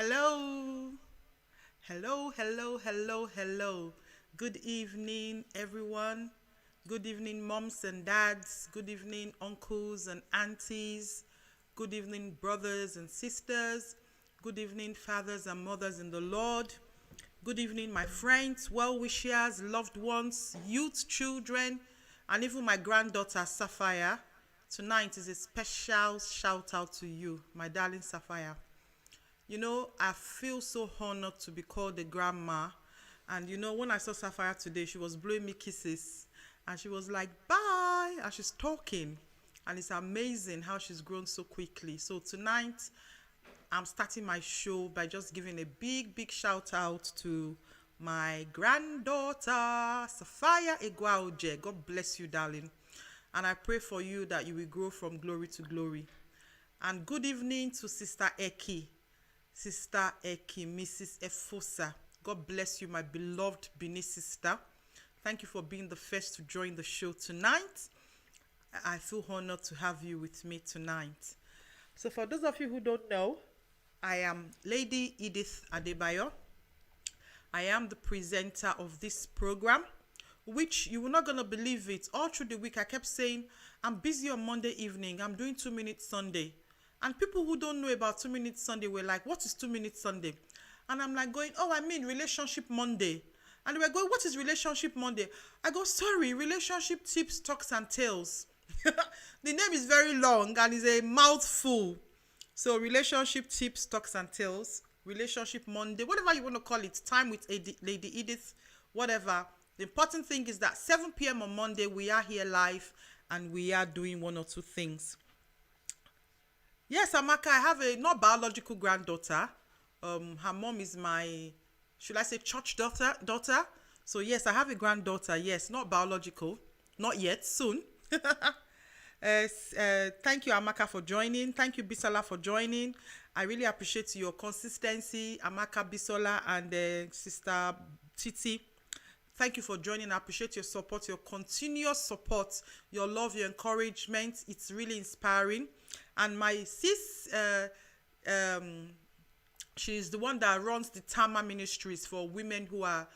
Hello. Hello, hello, hello, hello. Good evening, everyone. Good evening, moms and dads. Good evening, uncles and aunties. Good evening, brothers and sisters. Good evening, fathers and mothers in the Lord. Good evening, my friends, well wishers, loved ones, youth, children, and even my granddaughter, Sapphire. Tonight is a special shout out to you, my darling Sapphire. I feel so honored to be called a grandma. And when I saw Sapphire today, she was blowing me kisses. And she was like, bye. And she's talking. And it's amazing how she's grown so quickly. So tonight, I'm starting my show by just giving a big, big shout out to my granddaughter, Sapphire Egwaoje. God bless you, darling. And I pray for you that you will grow from glory to glory. And good evening to Sister Eki. Sister Eki, Mrs. Efosa. God bless you, my beloved Benin sister. Thank you for being the first to join the show tonight. I feel honored to have you with me tonight. So for those of you who don't know, I am Lady Edith Adebayo. I am the presenter of this program, which you were not going to believe it. All through the week, I kept saying, I'm busy on Monday evening. I'm doing 2 Minute Sunday. And people who don't know about 2 Minute Sunday were like, what is 2 Minute Sunday? And I'm like going, oh, I mean Relationship Monday. And they were going, what is Relationship Monday? I go, sorry, Relationship Tips, Talks and Tales. The name is very long and is a mouthful. So Relationship Tips, Talks and Tales, Relationship Monday, whatever you want to call it, time with Lady Edith, whatever. The important thing is that 7 p.m. on Monday, we are here live and we are doing one or two things. Yes, Amaka, I have a not biological granddaughter. Her mom is my, should I say, church daughter? So yes, I have a granddaughter. Yes, not biological, not yet, soon. Thank you, Amaka, for joining. Thank you, Bisola, for joining. I really appreciate your consistency, Amaka, Bisola, and Sister Titi. Thank you for joining. I appreciate your support, your continuous support, your love, your encouragement. It's really inspiring. And my sis, she's the one that runs the Tama Ministries for women who are,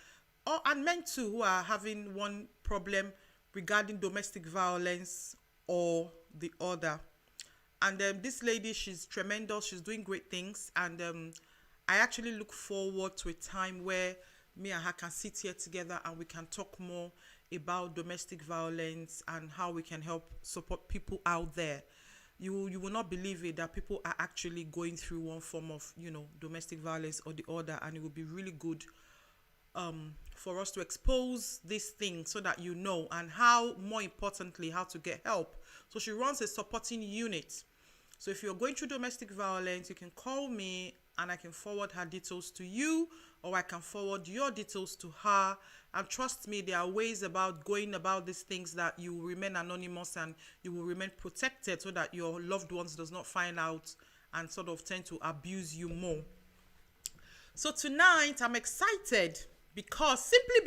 and men too, who are having one problem regarding domestic violence or the other. And this lady, she's tremendous. She's doing great things. And I actually look forward to a time where me and her can sit here together and we can talk more about domestic violence and how we can help support people out there. You will not believe it that people are actually going through one form of, domestic violence or the other, and it would be really good for us to expose this thing so that and how, more importantly, how to get help. So she runs a supporting unit. So if you're going through domestic violence, you can call me and I can forward her details to you, or I can forward your details to her. And trust me, there are ways about going about these things that you will remain anonymous and you will remain protected so that your loved ones does not find out and sort of tend to abuse you more. So tonight I'm excited simply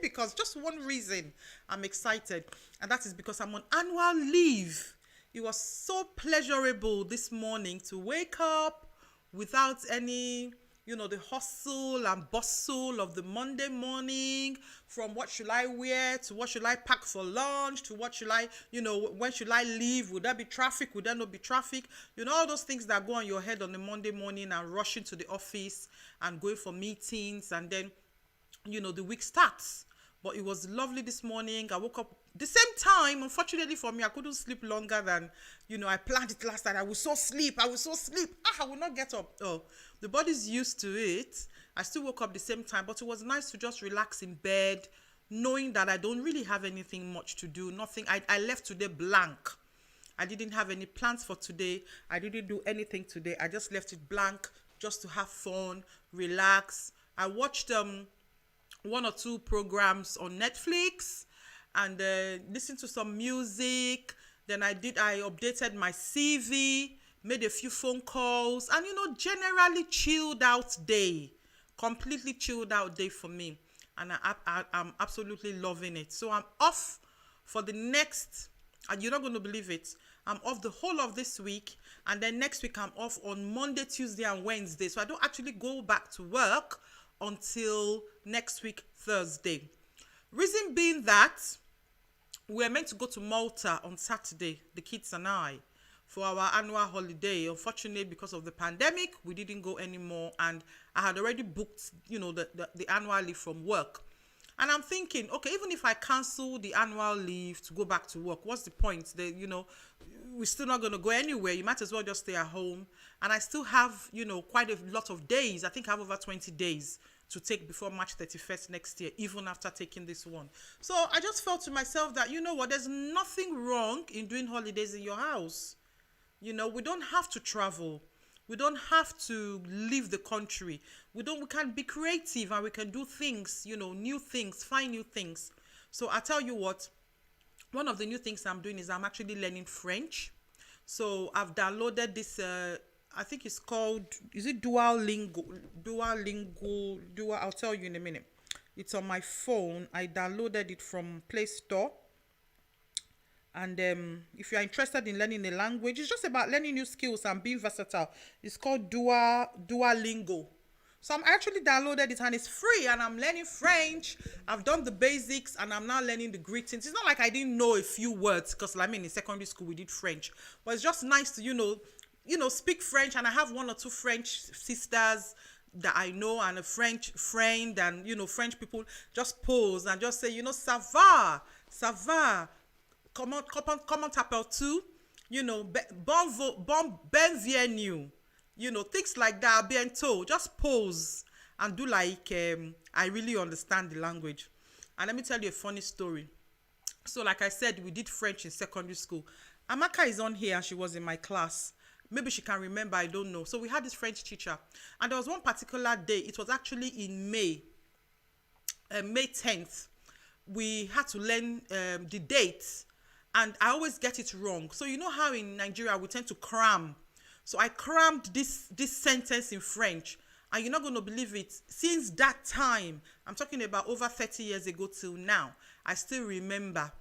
because just one reason I'm excited, and that is because I'm on annual leave. It was so pleasurable this morning to wake up without any, the hustle and bustle of the Monday morning, from what should I wear to what should I pack for lunch to what should I, when should I leave? Would there be traffic? Would there not be traffic? All those things that go on your head on the Monday morning and rushing to the office and going for meetings, and then, the week starts. But it was lovely this morning. I woke up the same time. Unfortunately for me, I couldn't sleep longer than, I planned it last night. I will so sleep. I will not get up. Oh, the body's used to it. I still woke up the same time, but it was nice to just relax in bed, knowing that I don't really have anything much to do. Nothing. I left today blank. I didn't have any plans for today. I didn't do anything today. I just left it blank just to have fun, relax. I watched one or two programs on Netflix and listened to some music. Then I updated my CV, made a few phone calls, and generally chilled out day, completely chilled out day for me. And I'm absolutely loving it. So I'm off for the next, and you're not going to believe it, I'm off the whole of this week, and then next week I'm off on Monday, Tuesday, and Wednesday. So I don't actually go back to work until next week, Thursday. Reason being that we're meant to go to Malta on Saturday, the kids and I, for our annual holiday. Unfortunately, because of the pandemic, we didn't go anymore, and I had already booked, the annual leave from work. And I'm thinking, okay, even if I cancel the annual leave to go back to work, what's the point? We're still not going to go anywhere. You might as well just stay at home. And I still have, quite a lot of days. I think I have over 20 days to take before March 31st next year, even after taking this one. So I just felt to myself that, there's nothing wrong in doing holidays in your house. We don't have to travel. We don't have to leave the country. We can be creative, and we can do things, new things, find new things. So I tell you what, one of the new things I'm doing is I'm actually learning French. So I've downloaded this, I think it's called, is it Duolingo? I'll tell you in a minute. It's on my phone. I downloaded it from Play Store. And if you're interested in learning a language, it's just about learning new skills and being versatile. It's called Duolingo. So I actually downloaded it, and it's free, and I'm learning French. I've done the basics, and I'm now learning the greetings. It's not like I didn't know a few words, because in secondary school we did French. But it's just nice to, speak French, and I have one or two French sisters that I know, and a French friend, and, French people just pose and just say, ça va. Comment t'appelles-tu? Bienvenue. Things like that, bientôt. Just pose and do like, I really understand the language. And let me tell you a funny story. So like I said, we did French in secondary school. Amaka is on here, and she was in my class. Maybe she can remember, I don't know. So we had this French teacher. And there was one particular day, it was actually in May 10th. We had to learn the dates. And I always get it wrong. So you know how in Nigeria we tend to cram. So I crammed this sentence in French. And you're not going to believe it. Since that time, I'm talking about over 30 years ago till now, I still remember.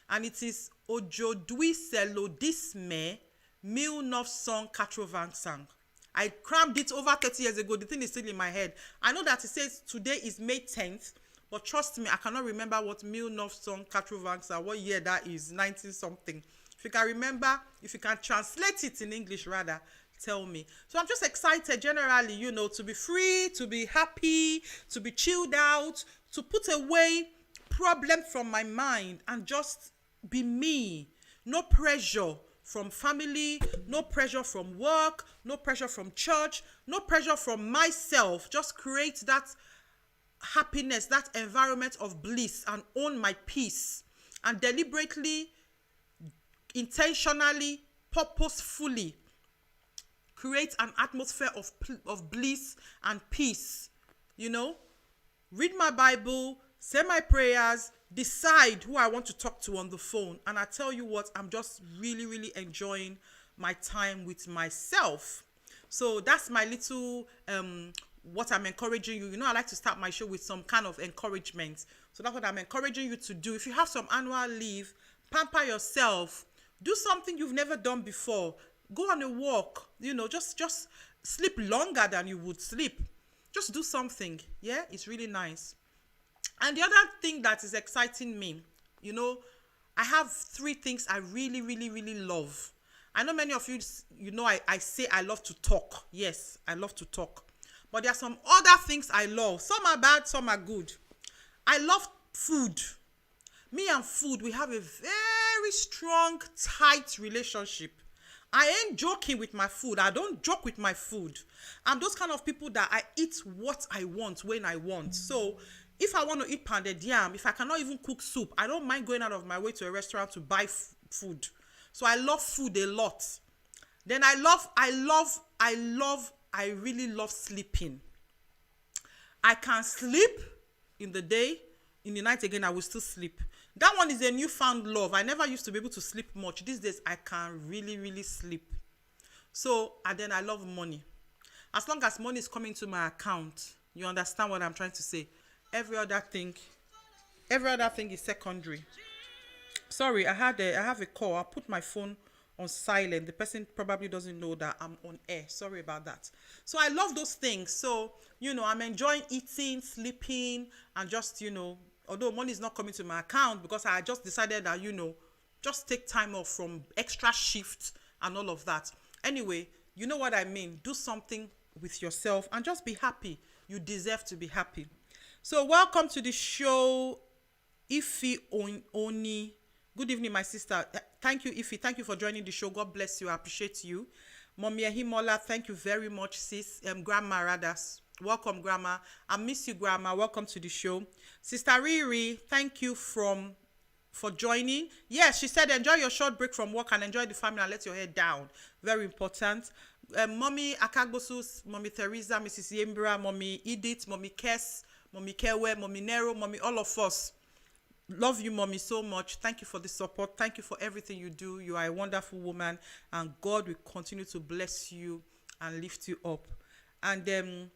And it is Aujourd'hui c'est le 10 mai 1985. I crammed it over 30 years ago. The thing is still in my head. I know that it says today is May 10th. But trust me, I cannot remember what 1985, what year that is, 19 something. If you can remember, if you can translate it in English rather, tell me. So I'm just excited generally, to be free, to be happy, to be chilled out, to put away problems from my mind and just be me. No pressure from family, no pressure from work, no pressure from church, no pressure from myself. Just create that happiness, that environment of bliss, and own my peace, and deliberately, intentionally, purposefully create an atmosphere of bliss and peace. Read my Bible, say my prayers, decide who I want to talk to on the phone. And I tell you what, I'm just really, really enjoying my time with myself. So that's my little what I'm encouraging you. I like to start my show with some kind of encouragement. So that's what I'm encouraging you to do. If you have some annual leave, pamper yourself. Do something you've never done before. Go on a walk. Just sleep longer than you would sleep. Just do something. Yeah, it's really nice. And the other thing that is exciting me, I have 3 things I really, really, really love. I know many of you, I say I love to talk. Yes, I love to talk. But there are some other things I love. Some are bad, some are good. I love food. Me and food, we have a very strong, tight relationship. I ain't joking with my food. I don't joke with my food. I'm those kind of people that I eat what I want when I want. So if I want to eat pounded yam, if I cannot even cook soup, I don't mind going out of my way to a restaurant to buy food. So I love food a lot. Then I really love sleeping. I can sleep in the day, in the night again, I will still sleep. That one is a newfound love. I never used to be able to sleep much. These days, I can really, really sleep. So, and then I love money. As long as money is coming to my account, you understand what I'm trying to say. Every other thing is secondary. Sorry, I have a call. I'll put my phone on silent. The person probably doesn't know that I'm on air. Sorry about that. So I love those things. So, I'm enjoying eating, sleeping, and just, although money is not coming to my account because I just decided that, just take time off from extra shifts and all of that. Anyway, you know what I mean. Do something with yourself and just be happy. You deserve to be happy. So welcome to the show, Ifi Oni. Good evening, my sister. Thank you, Ifi. Thank you for joining the show. God bless you. I appreciate you. Mommy Ahimola, thank you very much, sis. Grandma Radas. Welcome, Grandma. I miss you, Grandma. Welcome to the show. Sister Riri, thank you for joining. Yes, she said enjoy your short break from work and enjoy the family and let your head down. Very important. Mommy Akagbosus, Mommy Teresa, Mrs. Yembra, Mommy Edith, Mommy Kes, Mommy Kewe, Mommy Nero, Mommy, all of us. Love you, Mommy, so much. Thank you for the support. Thank you for everything you do. You are a wonderful woman, and God will continue to bless you and lift you up. And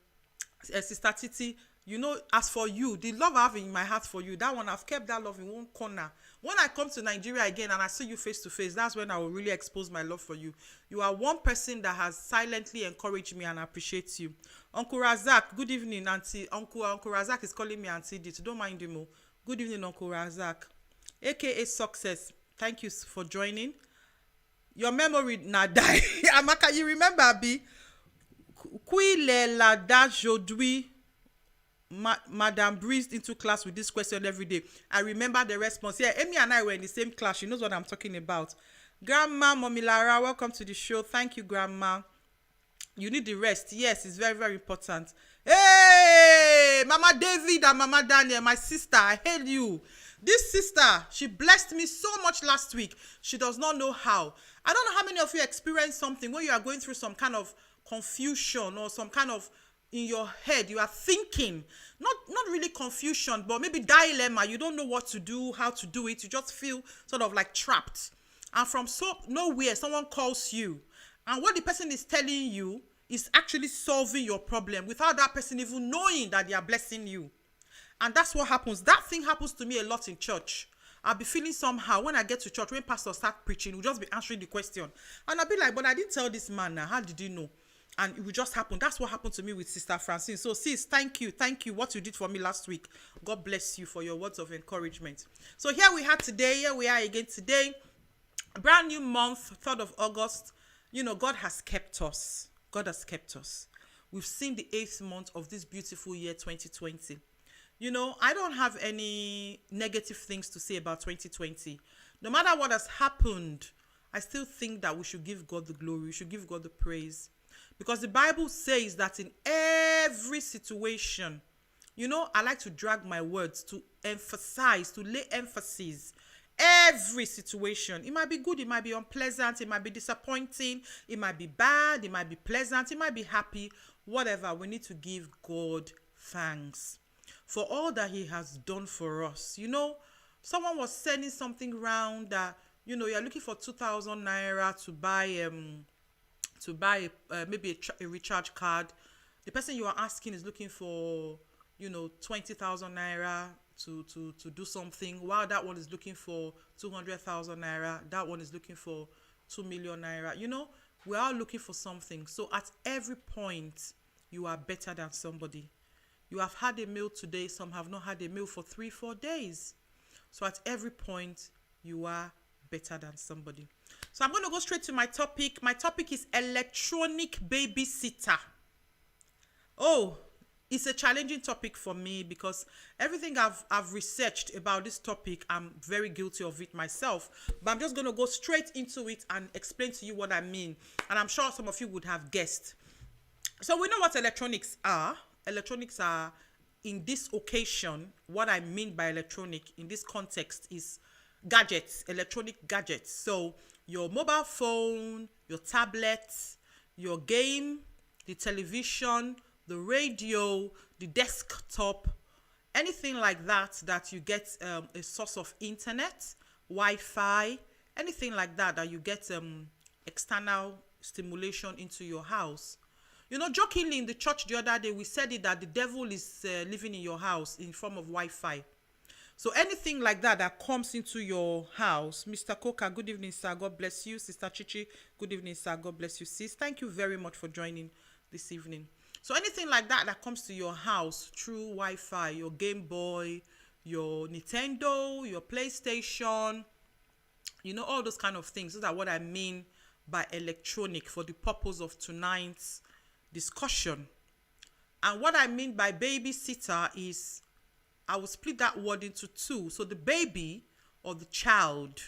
Sister Titi, as for you, the love I have in my heart for you, that one, I've kept that love in one corner. When I come to Nigeria again and I see you face to face, that's when I will really expose my love for you. You are one person that has silently encouraged me and I appreciate you. Uncle Razak, good evening, Auntie. Uncle Razak is calling me Auntie Edith. Don't mind him. Good evening, Uncle Razak. AKA Success. Thank you for joining. Your memory na die. Amaka, you remember, Abi? Qui le la da jodui? Madam breezed into class with this question every day. I remember the response. Yeah, Amy and I were in the same class. She knows what I'm talking about. Grandma, Mommy Lara, welcome to the show. Thank you, Grandma. You need the rest. Yes, it's very, very important. Hey, Mama David and Mama Daniel, my sister, I hail you. This sister, she blessed me so much last week. She does not know how. I don't know how many of you experienced something where you are going through some kind of confusion or some kind of in your head, you are thinking, not really confusion, but maybe dilemma. You don't know what to do, how to do it. You just feel sort of like trapped. And from nowhere, someone calls you. And what the person is telling you is actually solving your problem without that person even knowing that they are blessing you. And that's what happens. That thing happens to me a lot in church. I'll be feeling somehow when I get to church, when pastors start preaching, we'll just be answering the question. And I'll be like, but I didn't tell this man now. How did you know? And it will just happen. That's what happened to me with Sister Francine. So sis, thank you. What you did for me last week. God bless you for your words of encouragement. So here we are again today. A brand new month, 3rd of August. God has kept us. God has kept us. We've seen the 8th month of this beautiful year, 2020. I don't have any negative things to say about 2020. No matter what has happened, I still think that we should give God the glory. We should give God the praise. Because the Bible says that in every situation, I like to drag my words to emphasize, to lay emphasis. Every situation. It might be good, it might be unpleasant, it might be disappointing, it might be bad, it might be pleasant, it might be happy. Whatever, we need to give God thanks for all that he has done for us. Someone was sending something around that, you're looking for 2,000 naira to buy maybe a recharge card. The person you are asking is looking for 20,000 naira to do something, while that one is looking for 200,000 naira, that one is looking for 2 million naira. We're all looking for something. So at every point, you are better than somebody. You have had a meal today, some have not had a meal for 3-4 days. So at every point, you are better than somebody. So I'm going to go straight to my topic. My topic is electronic babysitter. Oh, it's a challenging topic for me because everything I've researched about this topic, I'm very guilty of it myself. But I'm just going to go straight into it and explain to you what I mean. And I'm sure some of you would have guessed. So we know what electronics are. Electronics are, in this occasion, what I mean by electronic in this context is gadgets, electronic gadgets. So your mobile phone, your tablet, your game, the television, the radio, the desktop, anything like that you get a source of internet, Wi-Fi, anything like that you get external stimulation into your house. Jokingly in the church the other day, we said it that the devil is living in your house in form of Wi-Fi. So anything like that that comes into your house, Mr. Coca, good evening, sir. God bless you. Sister Chichi, good evening, sir. God bless you, sis. Thank you very much for joining this evening. So anything like that that comes to your house through Wi-Fi, your Game Boy, your Nintendo, your PlayStation, you know, all those kind of things. Those are what I mean by electronic for the purpose of tonight's discussion. And what I mean by babysitter is, I will split that word into two. So the baby or the child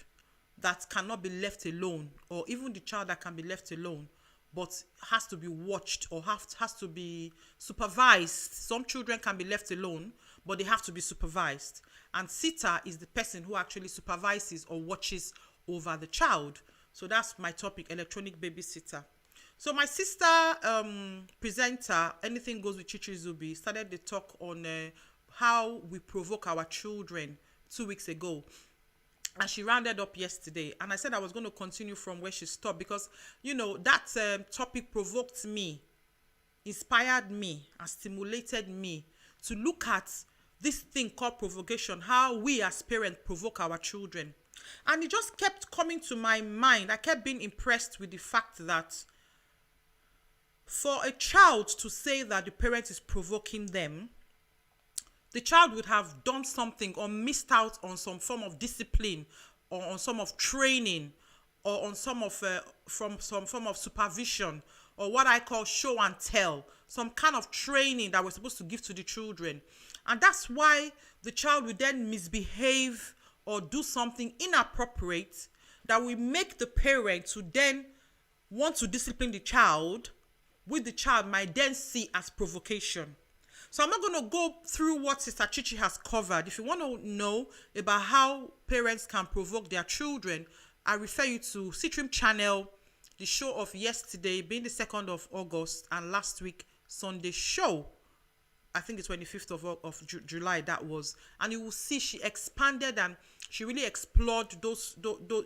that cannot be left alone, or even the child that can be left alone but has to be watched or has to be supervised. Some children can be left alone, but they have to be supervised. And sitter is the person who actually supervises or watches over the child. So that's my topic, electronic babysitter. So my sister presenter, Anything Goes with Chichi Zubi, started the talk on how we provoke our children 2 weeks ago. And she rounded up yesterday. And I said I was going to continue from where she stopped because, you know, that topic provoked me, inspired me, and stimulated me to look at this thing called provocation, how we as parents provoke our children. And it just kept coming to my mind. I kept being impressed with the fact that for a child to say that the parent is provoking them, the child would have done something or missed out on some form of discipline or on some of training or on some of from some form of supervision or what I call show and tell, some kind of training that we're supposed to give to the children. And that's why the child will then misbehave or do something inappropriate that will make the parent to then want to discipline the child, which the child might then see as provocation. So I'm not going to go through what Sister Chichi has covered. If you want to know about how parents can provoke their children, I refer you to CTRIM channel, the show of yesterday being the 2nd of August and last week Sunday show. I think the 25th of July that was. And you will see she expanded and she really explored those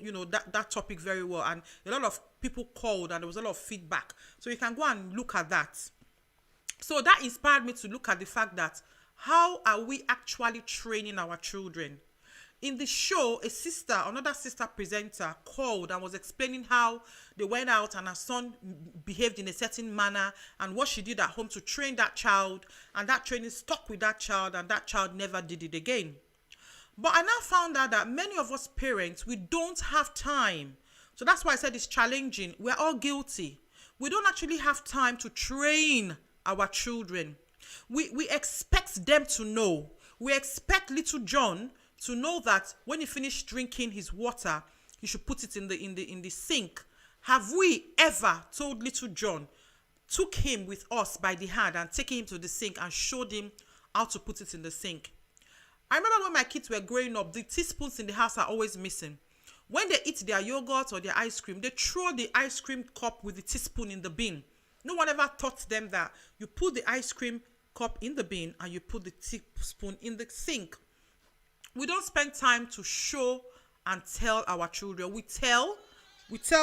you know, that topic very well. And a lot of people called and there was a lot of feedback. So you can go and look at that. So that inspired me to look at the fact that how are we actually training our children? In the show, another sister presenter called and was explaining how they went out and her son behaved in a certain manner and what she did at home to train that child, and that training stuck with that child and that child never did it again. But I now found out that many of us parents, we don't have time. So that's why I said it's challenging. We're all guilty. We don't actually have time to train our children. We expect them to know. We expect little John to know that when he finished drinking his water, he should put it in the sink. Have we ever told little John, took him with us by the hand and taken him to the sink and showed him how to put it in the sink? I remember when my kids were growing up, the teaspoons in the house are always missing. When they eat their yogurt or their ice cream, they throw the ice cream cup with the teaspoon in the bin. No one ever taught them that you put the ice cream cup in the bin and you put the teaspoon in the sink. We don't spend time to show and tell our children. We tell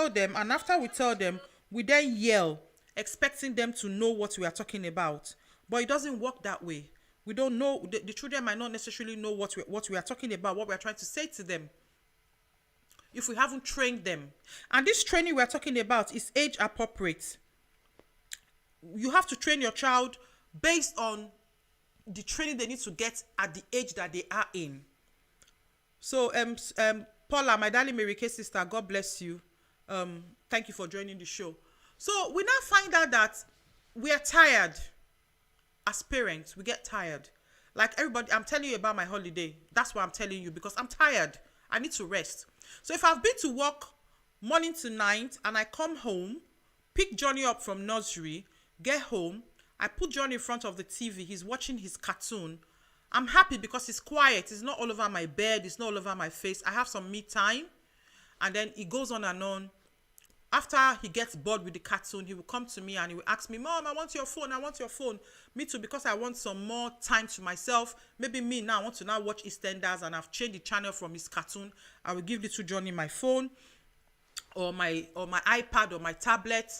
them, and after we tell them, we then yell, expecting them to know what we are talking about. But it doesn't work that way. We don't know, the children might not necessarily know what we are talking about, what we are trying to say to them, if we haven't trained them. And this training we are talking about is age appropriate. You have to train your child based on the training they need to get at the age that they are in. So, Paula, my darling Mary Kay sister, God bless you. Thank you for joining the show. So, we now find out that we are tired. As parents, we get tired. Like everybody, I'm telling you about my holiday. That's why I'm telling you, because I'm tired. I need to rest. So, if I've been to work morning to night and I come home, pick Johnny up from nursery, get home, I put Johnny in front of the TV. He's watching his cartoon. I'm happy because it's quiet. It's not all over my bed. It's not all over my face. I have some me time. And then it goes on and on. After he gets bored with the cartoon, he will come to me and he will ask me, Mom, I want your phone. I want your phone. Me too, because I want some more time to myself. Maybe me now, I want to now watch EastEnders and I've changed the channel from his cartoon. I will give little Johnny my phone or my iPad or my tablet.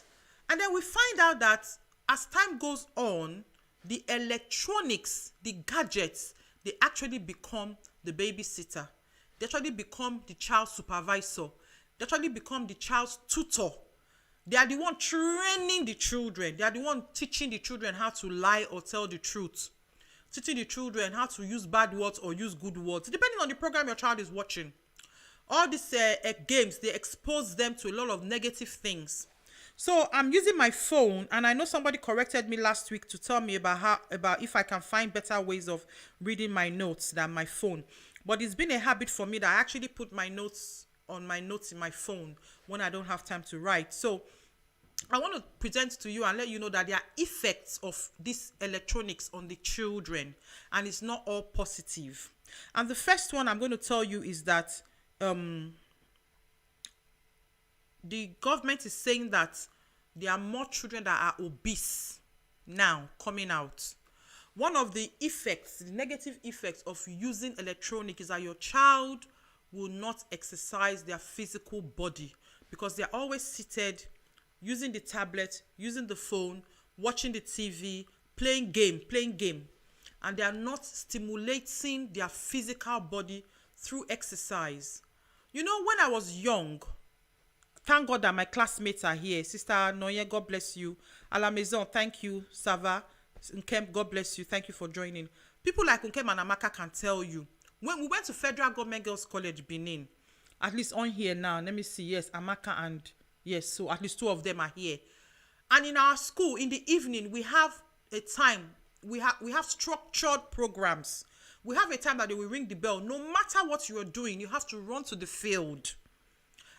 And then we find out that as time goes on, the electronics, the gadgets, they actually become the babysitter. They actually become the child supervisor. They actually become the child's tutor. They are the one training the children. They are the one teaching the children how to lie or tell the truth. Teaching the children how to use bad words or use good words, depending on the program your child is watching. All these games, they expose them to a lot of negative things. So I'm using my phone, and I know somebody corrected me last week to tell me about if I can find better ways of reading my notes than my phone. But it's been a habit for me that I actually put my notes on my notes in my phone when I don't have time to write. So I want to present to you and let you know that there are effects of this electronics on the children, and it's not all positive. And the first one I'm going to tell you is that the government is saying that there are more children that are obese now coming out. One of the effects, the negative effects of using electronic is that your child will not exercise their physical body because they're always seated, using the tablet, using the phone, watching the TV, playing game, and they are not stimulating their physical body through exercise. You know, when I was young, thank God that my classmates are here. Sister Noye, God bless you. À la maison, thank you. Sava, Nkem, God bless you. Thank you for joining. People like Nkem and Amaka can tell you. When we went to Federal Government Girls College, Benin, at least on here now, let me see, yes, Amaka and, yes, so at least two of them are here. And in our school, in the evening, we have a time, we have structured programs. We have a time that they will ring the bell. No matter what you are doing, you have to run to the field.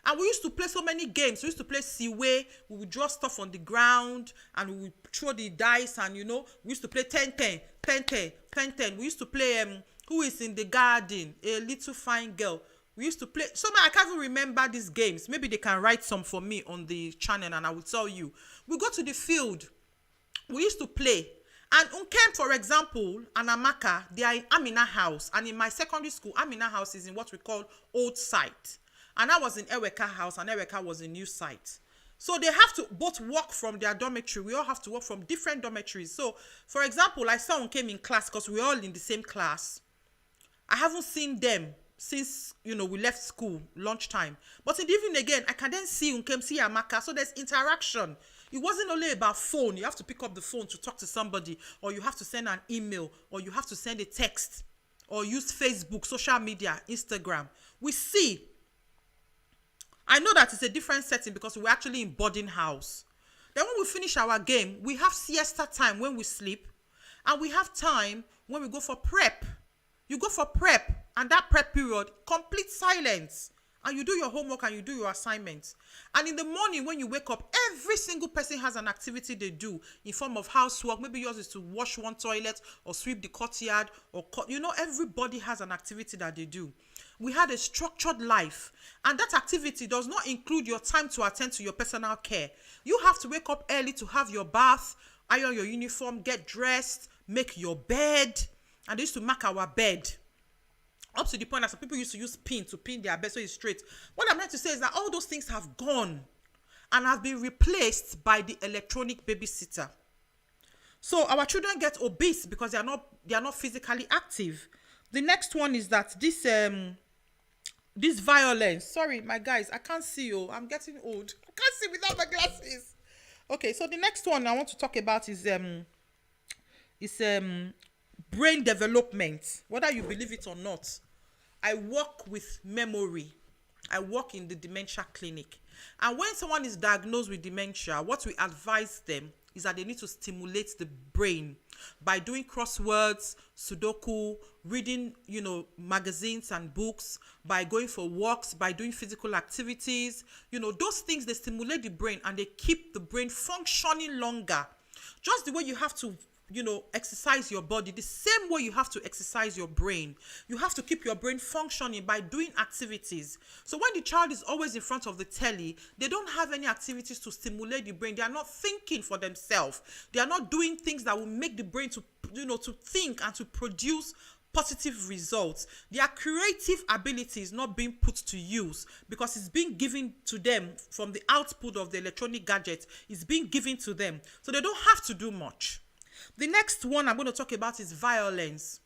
And we used to play so many games. We used to play Siwe. We would draw stuff on the ground and we would throw the dice, and, you know, we used to play 10-10, 10-10, 10-10. We used to play Who is in the Garden, A Little Fine Girl. We used to play, so I can't even remember these games. Maybe they can write some for me on the channel and I will tell you. We go to the field. We used to play. And Unkem, for example, and Amaka, they are in Amina House. And in my secondary school, Amina House is in what we call Old Site. And I was in Eweka House, and Eweka was in New Site. So they have to both work from their dormitory. We all have to work from different dormitories. So, for example, I saw Unkem in class because we're all in the same class. I haven't seen them since, you know, we left school, lunchtime. But in the evening again, I can then see Unkem, see Amaka. So there's interaction. It wasn't only about phone. You have to pick up the phone to talk to somebody, or you have to send an email, or you have to send a text, or use Facebook, social media, Instagram. We see. I know that it's a different setting because we're actually in boarding house. Then when we finish our game, we have siesta time when we sleep, and we have time when we go for prep. You go for prep, and that prep period, complete silence. And you do your homework and you do your assignments. And in the morning when you wake up, every single person has an activity they do in form of housework. Maybe yours is to wash one toilet or sweep the courtyard, or, you know, everybody has an activity that they do. We had a structured life, and that activity does not include your time to attend to your personal care. You have to wake up early to have your bath, iron your uniform, get dressed, make your bed. And they used to mark our bed. Up to the point that some people used to use pin to pin their bed so it's straight. What I'm trying to say is that all those things have gone and have been replaced by the electronic babysitter. So our children get obese because they are not physically active. The next one is that this violence. Sorry, my guys, I can't see you. I'm getting old. I can't see without my glasses. Okay, so the next one I want to talk about is brain development. Whether you believe it or not, I work with memory. I work in the dementia clinic. And when someone is diagnosed with dementia, what we advise them is that they need to stimulate the brain by doing crosswords, Sudoku, reading, you know, magazines and books, by going for walks, by doing physical activities. You know, those things, they stimulate the brain and they keep the brain functioning longer. Just the way you have to, you know, exercise your body, the same way you have to exercise your brain. You have to keep your brain functioning by doing activities. So when the child is always in front of the telly, they don't have any activities to stimulate the brain. They are not thinking for themselves. They are not doing things that will make the brain to, you know, to think and to produce positive results. Their creative ability is not being put to use because it's being given to them from the output of the electronic gadget. It's being given to them. So they don't have to do much. The next one I'm going to talk about is violence.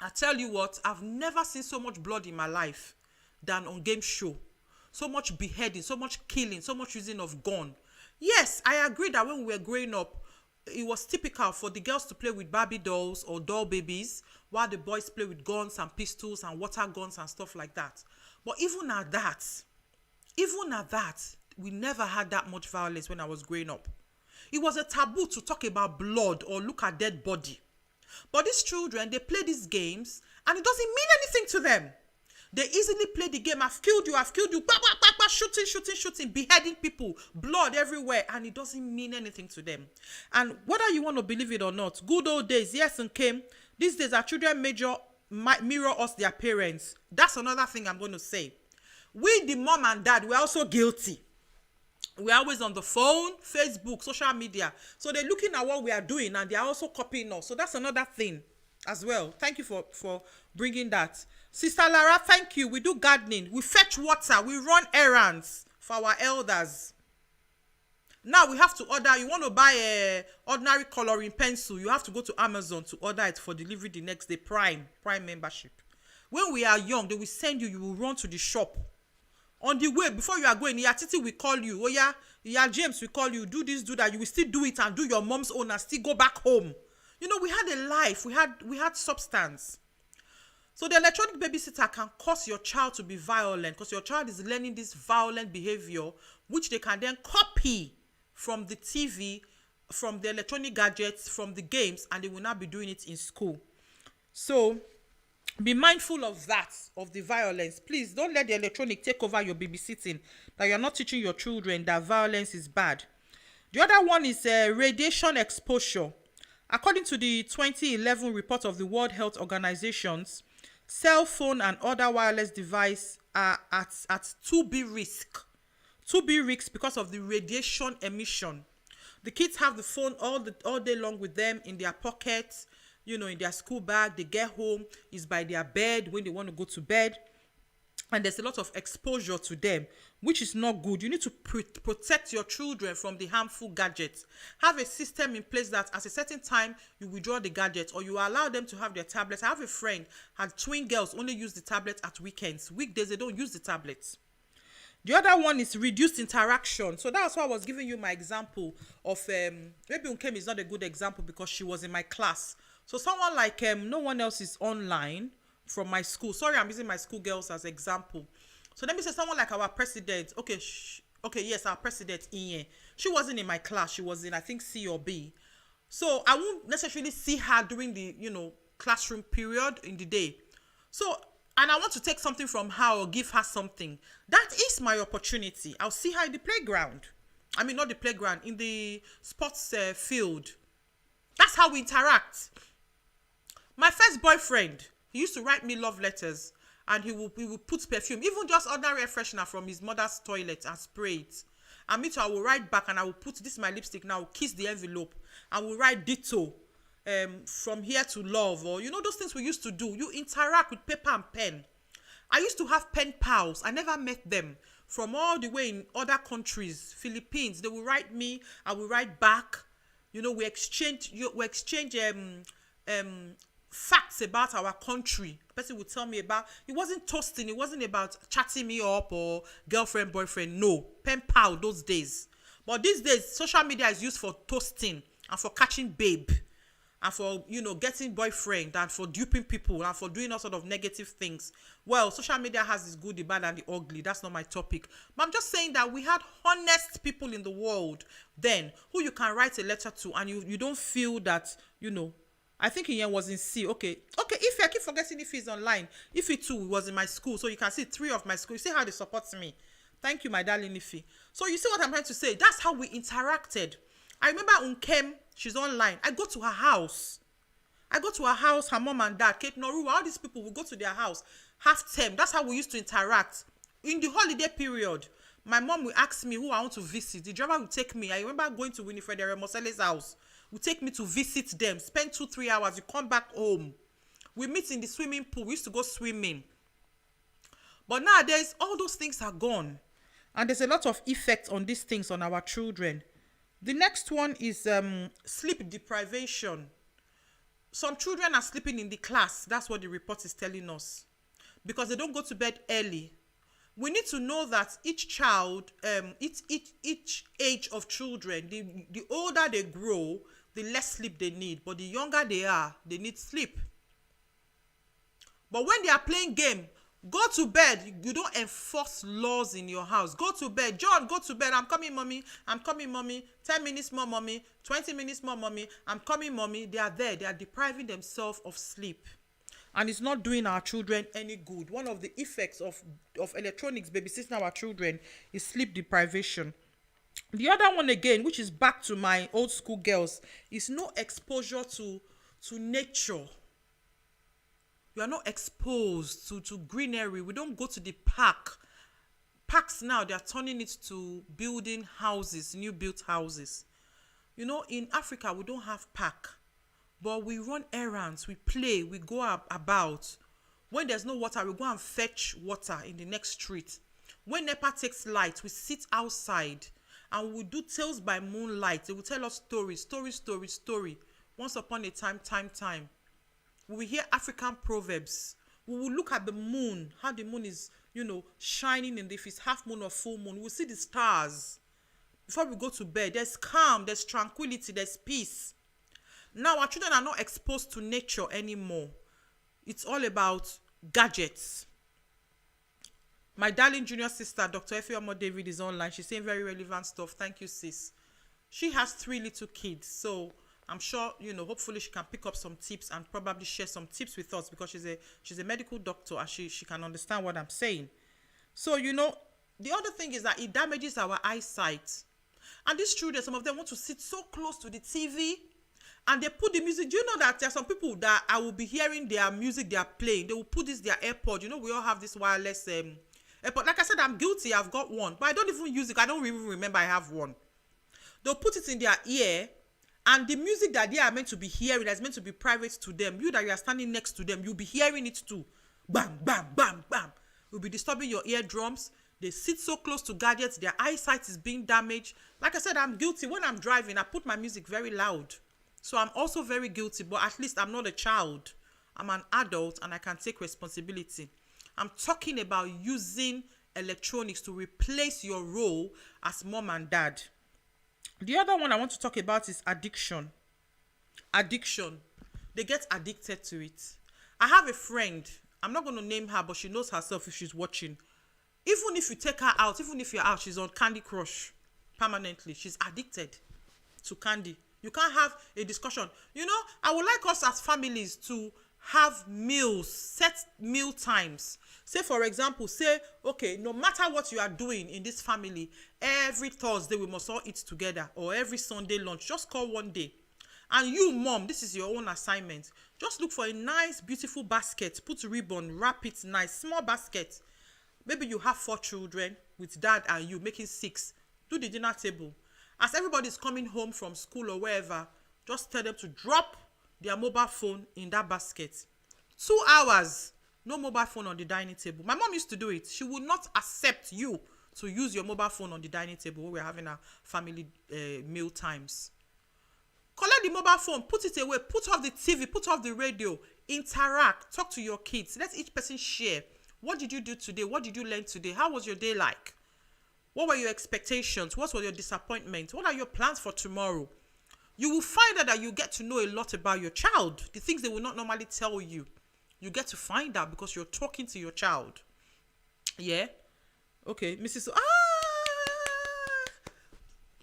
I tell you what, I've never seen so much blood in my life than on game show. So much beheading, so much killing, so much using of gun. Yes, I agree that when we were growing up, it was typical for the girls to play with Barbie dolls or doll babies, while the boys play with guns and pistols and water guns and stuff like that. But even at that, we never had that much violence when I was growing up. It was a taboo to talk about blood or look at dead body. But these children, they play these games and it doesn't mean anything to them. They easily play the game, I've killed you, bah, bah, bah, bah, shooting, beheading people, blood everywhere, and it doesn't mean anything to them. And whether you want to believe it or not, good old days, yes, and came. These days, our children mirror us, their parents. That's another thing I'm going to say. We, the mom and dad, we're also guilty. We're always on the phone, Facebook, social media. So they're looking at what we are doing and they're also copying us. So that's another thing as well. Thank you for bringing that. Sister Lara, thank you. We do gardening. We fetch water. We run errands for our elders. Now we have to order. You want to buy a ordinary coloring pencil, you have to go to Amazon to order it for delivery the next day. Prime membership. When we are young, they will send you. You will run to the shop. On the way, before you are going, Iya Titi will call you. Oh yeah, Iya James will call you. Do this, do that. You will still do it and do your mom's own and still go back home. You know, we had a life. We had substance. So the electronic babysitter can cause your child to be violent because your child is learning this violent behavior, which they can then copy from the TV, from the electronic gadgets, from the games, and they will not be doing it in school. So be mindful of that, of the violence. Please don't let the electronic take over your babysitting, that you're not teaching your children that violence is bad. The other one is radiation exposure. According to the 2011 report of the World Health Organization, cell phone and other wireless devices are at 2B risk. 2B risk because of the radiation emission. The kids have the phone all day long with them in their pockets, you know, in their school bag. They get home, it's by their bed when they want to go to bed. And there's a lot of exposure to them, which is not good. You need to protect your children from the harmful gadgets. Have a system in place that at a certain time, you withdraw the gadget or you allow them to have their tablets. I have a friend, had twin girls only use the tablet at weekends. Weekdays, they don't use the tablets. The other one is reduced interaction. So that's why I was giving you my example of, maybe Unkem is not a good example because she was in my class. So someone like, no one else is online from my school. Sorry, I'm using my school girls as example. So let me say someone like our president. Okay, yes, our president, Ian. She wasn't in my class. She was in, I think, C or B. So I won't necessarily see her during the, classroom period in the day. So, and I want to take something from her or give her something. That is my opportunity. I'll see her in the playground. I mean, not the playground, in the sports field. That's how we interact. My first boyfriend, he used to write me love letters and he will put perfume, even just ordinary air freshener from his mother's toilet and spray it. And me too, I will write back and I will put, this is my lipstick now, kiss the envelope. I will write ditto, from here to love, or those things we used to do. You interact with paper and pen. I used to have pen pals. I never met them. From all the way in other countries, Philippines, they will write me, I will write back. We exchange facts about our country. The person would tell me about, it wasn't toasting, it wasn't about chatting me up or girlfriend, boyfriend. No, pen pal those days. But these days, social media is used for toasting and for catching babe and for, getting boyfriend and for duping people and for doing all sort of negative things. Well, social media has this good, the bad, and the ugly. That's not my topic. But I'm just saying that we had honest people in the world then who you can write a letter to and you don't feel that, I think Ian was in C. Okay. If I keep forgetting if he's online. If he too was in my school. So you can see 3 of my school. You see how they support me. Thank you, my darling Ife. So you see what I'm trying to say. That's how we interacted. I remember Unkem, she's online. I go to her house. Her mom and dad, Kate Noru, all these people will go to their house. Half term. That's how we used to interact. In the holiday period, my mom will ask me who I want to visit. The driver will take me. I remember going to Winifred Mosele's house. Will take me to visit them, spend 2-3 hours, you come back home. We meet in the swimming pool. We used to go swimming. But nowadays, all those things are gone. And there's a lot of effect on these things on our children. The next one is sleep deprivation. Some children are sleeping in the class. That's what the report is telling us, because they don't go to bed early. We need to know that each child, each age of children, the older they grow, the less sleep they need. But the younger they are, they need sleep. But when they are playing game, go to bed. You don't enforce laws in your house. Go to bed. John, go to bed. I'm coming, mommy. I'm coming, mommy. 10 minutes more, mommy. 20 minutes more, mommy. I'm coming, mommy. They are there. They are depriving themselves of sleep. And it's not doing our children any good. One of the effects of electronics babysitting our children is sleep deprivation. The other one again, which is back to my old school girls, is no exposure to nature. You are not exposed to greenery. We don't go to the park. Parks now, they are turning it to building houses, new built houses. You know, in Africa, we don't have park. But we run errands, we play, we go about. When there's no water, we go and fetch water in the next street. When NEPA takes light, we sit outside and we do tales by moonlight. They will tell us stories. Once upon a time. We will hear African proverbs. We will look at the moon, how the moon is, shining in the, if it's half moon or full moon. We will see the stars. Before we go to bed, there's calm, there's tranquility, there's peace. Now, our children are not exposed to nature anymore. It's all about gadgets. My darling junior sister, Dr. Efeomo David, is online. She's saying very relevant stuff. Thank you, sis. She has 3 little kids, so I'm sure, hopefully she can pick up some tips and probably share some tips with us, because she's a medical doctor and she can understand what I'm saying. So, the other thing is that it damages our eyesight. And these children, some of them want to sit so close to the TV and they put the music. Do you know that there are some people that I will be hearing their music they are playing? They will put their AirPod. We all have this wireless AirPod. Like I said, I'm guilty. I've got one. But I don't even use it. I don't even remember I have one. They'll put it in their ear. And the music that they are meant to be hearing, that's meant to be private to them, you that you are standing next to them, you'll be hearing it too. Bam, bam, bam, bam. You'll be disturbing your eardrums. They sit so close to gadgets. Their eyesight is being damaged. Like I said, I'm guilty. When I'm driving, I put my music very loud. So I'm also very guilty, but at least I'm not a child. I'm an adult and I can take responsibility. I'm talking about using electronics to replace your role as mom and dad. The other one I want to talk about is addiction. Addiction. They get addicted to it. I have a friend. I'm not going to name her, but she knows herself if she's watching. Even if you take her out, even if you're out, she's on Candy Crush permanently. She's addicted to candy. You can't have a discussion. I would like us as families to have meals, set meal times. Say, for example, okay, no matter what you are doing in this family, every Thursday we must all eat together, or every Sunday lunch. Just call one day. And you, mom, this is your own assignment. Just look for a nice, beautiful basket. Put ribbon, wrap it nice, small basket. Maybe you have 4 children with dad and you, making 6. Do the dinner table. As everybody's coming home from school or wherever, just tell them to drop their mobile phone in that basket. 2 hours, no mobile phone on the dining table. My mom used to do it. She would not accept you to use your mobile phone on the dining table when we're having our family meal times. Collect the mobile phone, put it away, put off the TV, put off the radio, interact, talk to your kids. Let each person share. What did you do today? What did you learn today? How was your day like? What were your expectations? What were your disappointments? What are your plans for tomorrow? You will find out that you get to know a lot about your child. The things they will not normally tell you. You get to find out because you're talking to your child. Yeah? Okay, Mrs.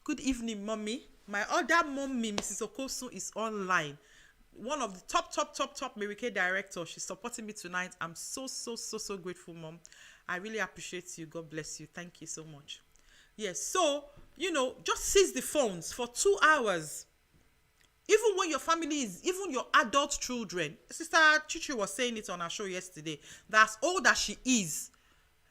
Good evening, mommy. My other mommy, Mrs. Okosu, is online. One of the top Mary Kay directors. She's supporting me tonight. I'm so grateful, mom. I really appreciate you. God bless you. Thank you so much. Yes, so, just seize the phones for 2 hours. Even when your family is, even your adult children. Sister Chichi was saying it on our show yesterday. That as old as she is,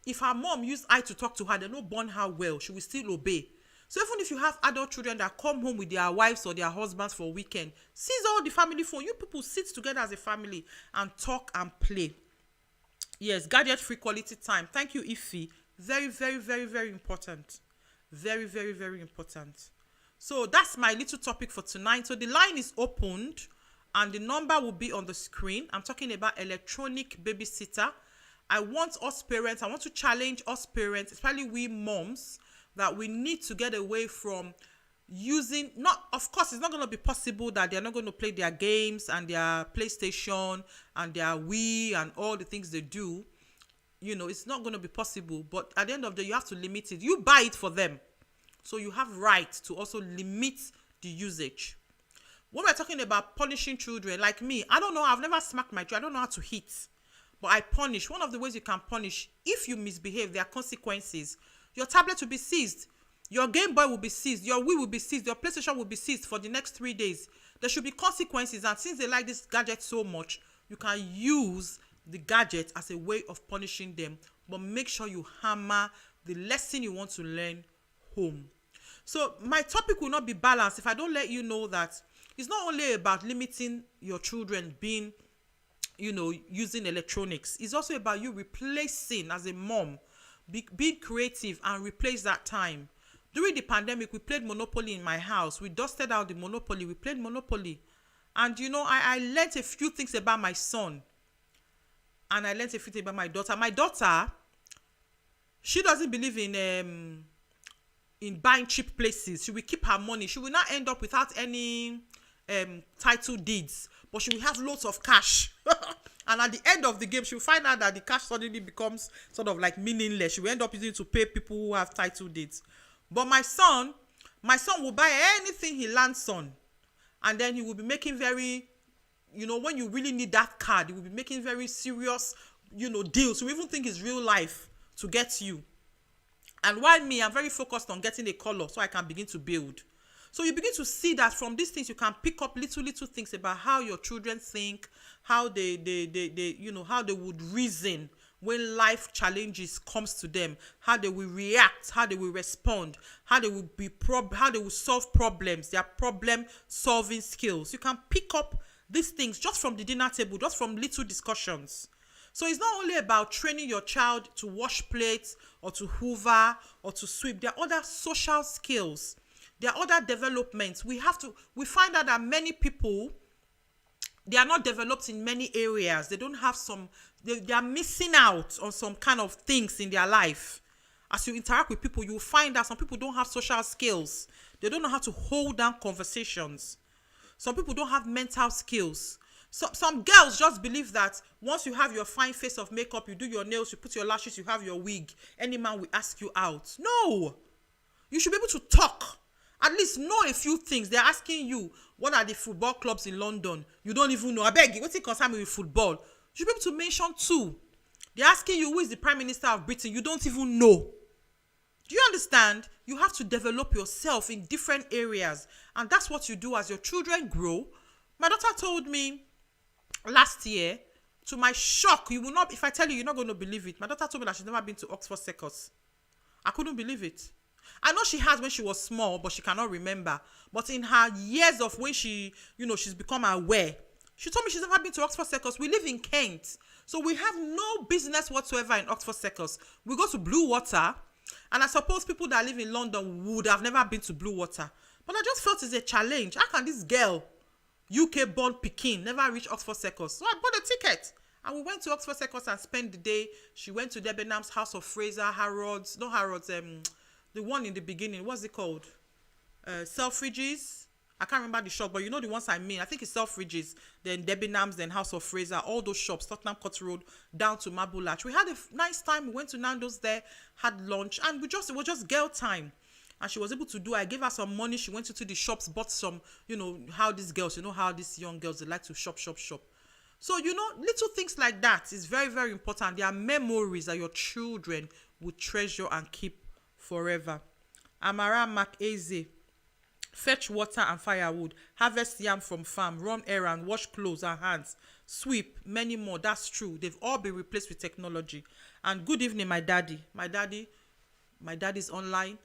if her mom used eye to talk to her, they don't born her well. She will still obey. So even if you have adult children that come home with their wives or their husbands for a weekend, seize all the family phone. You people sit together as a family and talk and play. Yes, gadget-free quality time. Thank you, Ify. Very, very, very, very important. Very, very, very important. So that's my little topic for tonight. So the line is opened. and the number will be on the screen. I'm talking about electronic babysitter. I want to challenge us parents, especially we moms, that we need to get away from using, of course, it's not going to be possible that they're not going to play their games and their PlayStation and their Wii and all the things they do. It's not going to be possible. But at the end of the day, you have to limit it. You buy it for them. So you have right to also limit the usage. When we're talking about punishing children, like me, I don't know, I've never smacked my child. I don't know how to hit. But I punish. One of the ways you can punish, if you misbehave, there are consequences. Your tablet will be seized. Your Game Boy will be seized. Your Wii will be seized. Your PlayStation will be seized for the next 3 days. There should be consequences. And since they like this gadget so much, you can use the gadget as a way of punishing them. But make sure you hammer the lesson you want to learn home. So my topic will not be balanced if I don't let you know that it's not only about limiting your children being, using electronics. It's also about you replacing, as a mom, being creative and replace that time. During the pandemic, we played Monopoly in my house. We dusted out the Monopoly. We played Monopoly. And, I learned a few things about my son. And I learned a few things about my daughter. My daughter, she doesn't believe in buying cheap places. She will keep her money. She will not end up without any title deeds. But she will have loads of cash. And at the end of the game, she will find out that the cash suddenly becomes sort of like meaningless. She will end up using it to pay people who have title deeds. But my son will buy anything he lands on. And then he will be making very, when you really need that card, he will be making very serious, deals. You even think it's real life to get you. And while me, I'm very focused on getting a color so I can begin to build. So you begin to see that from these things, you can pick up little things about how your children think, how they how they would reason when life challenges comes to them, how they will react, how they will respond, how they will solve problems, their problem solving skills. You can pick up these things just from the dinner table, just from little discussions. So it's not only about training your child to wash plates or to hoover or to sweep. There are other social skills. There are other developments. We find out that many people, they are not developed in many areas. They don't have they are missing out on some kind of things in their life. As you interact with people, you will find that some people don't have social skills. They don't know how to hold down conversations. Some people don't have mental skills. Some girls just believe that once you have your fine face of makeup, you do your nails, you put your lashes, you have your wig, any man will ask you out. No! You should be able to talk. At least know a few things. They're asking you, what are the football clubs in London? You don't even know. I beg you, what's it concern me with football? You should be able to mention two. They're asking you, who is the Prime Minister of Britain? You don't even know. Do you understand? You have to develop yourself in different areas. And that's what you do as your children grow. My daughter told me last year, to my shock, you will not, if I tell you, you're not going to believe it. My daughter told me that she's never been to Oxford Circus. I couldn't believe it. I know she has when she was small, but she cannot remember. But in her years of when she, she's become aware, she told me she's never been to Oxford Circus. We live in Kent. So we have no business whatsoever in Oxford Circus. We go to Blue Water, and I suppose people that live in London would have never been to Blue Water. But I just felt it's a challenge. How can this girl, UK-born Pekin, never reach Oxford Circus? So I bought a ticket. And we went to Oxford Circus and spent the day. She went to Debenham's House of Fraser, Harrods, the one in the beginning, what's it called? Selfridges. I can't remember the shop, but you know the ones I mean. I think it's Selfridges, then Debenham's, then House of Fraser, all those shops, Tottenham Court Road, down to Marble Arch. We had a nice time. We went to Nando's there, had lunch, and it was just girl time. And she was able to I gave her some money. She went into the shops, bought some, how these girls, how these young girls, they like to shop. So, little things like that is very, very important. There are memories that your children will treasure and keep forever. Amara Maceze, fetch water and firewood, harvest yam from farm, run errand, wash clothes and hands, sweep, many more. That's true. They've all been replaced with technology. And good evening, my daddy. My daddy's online,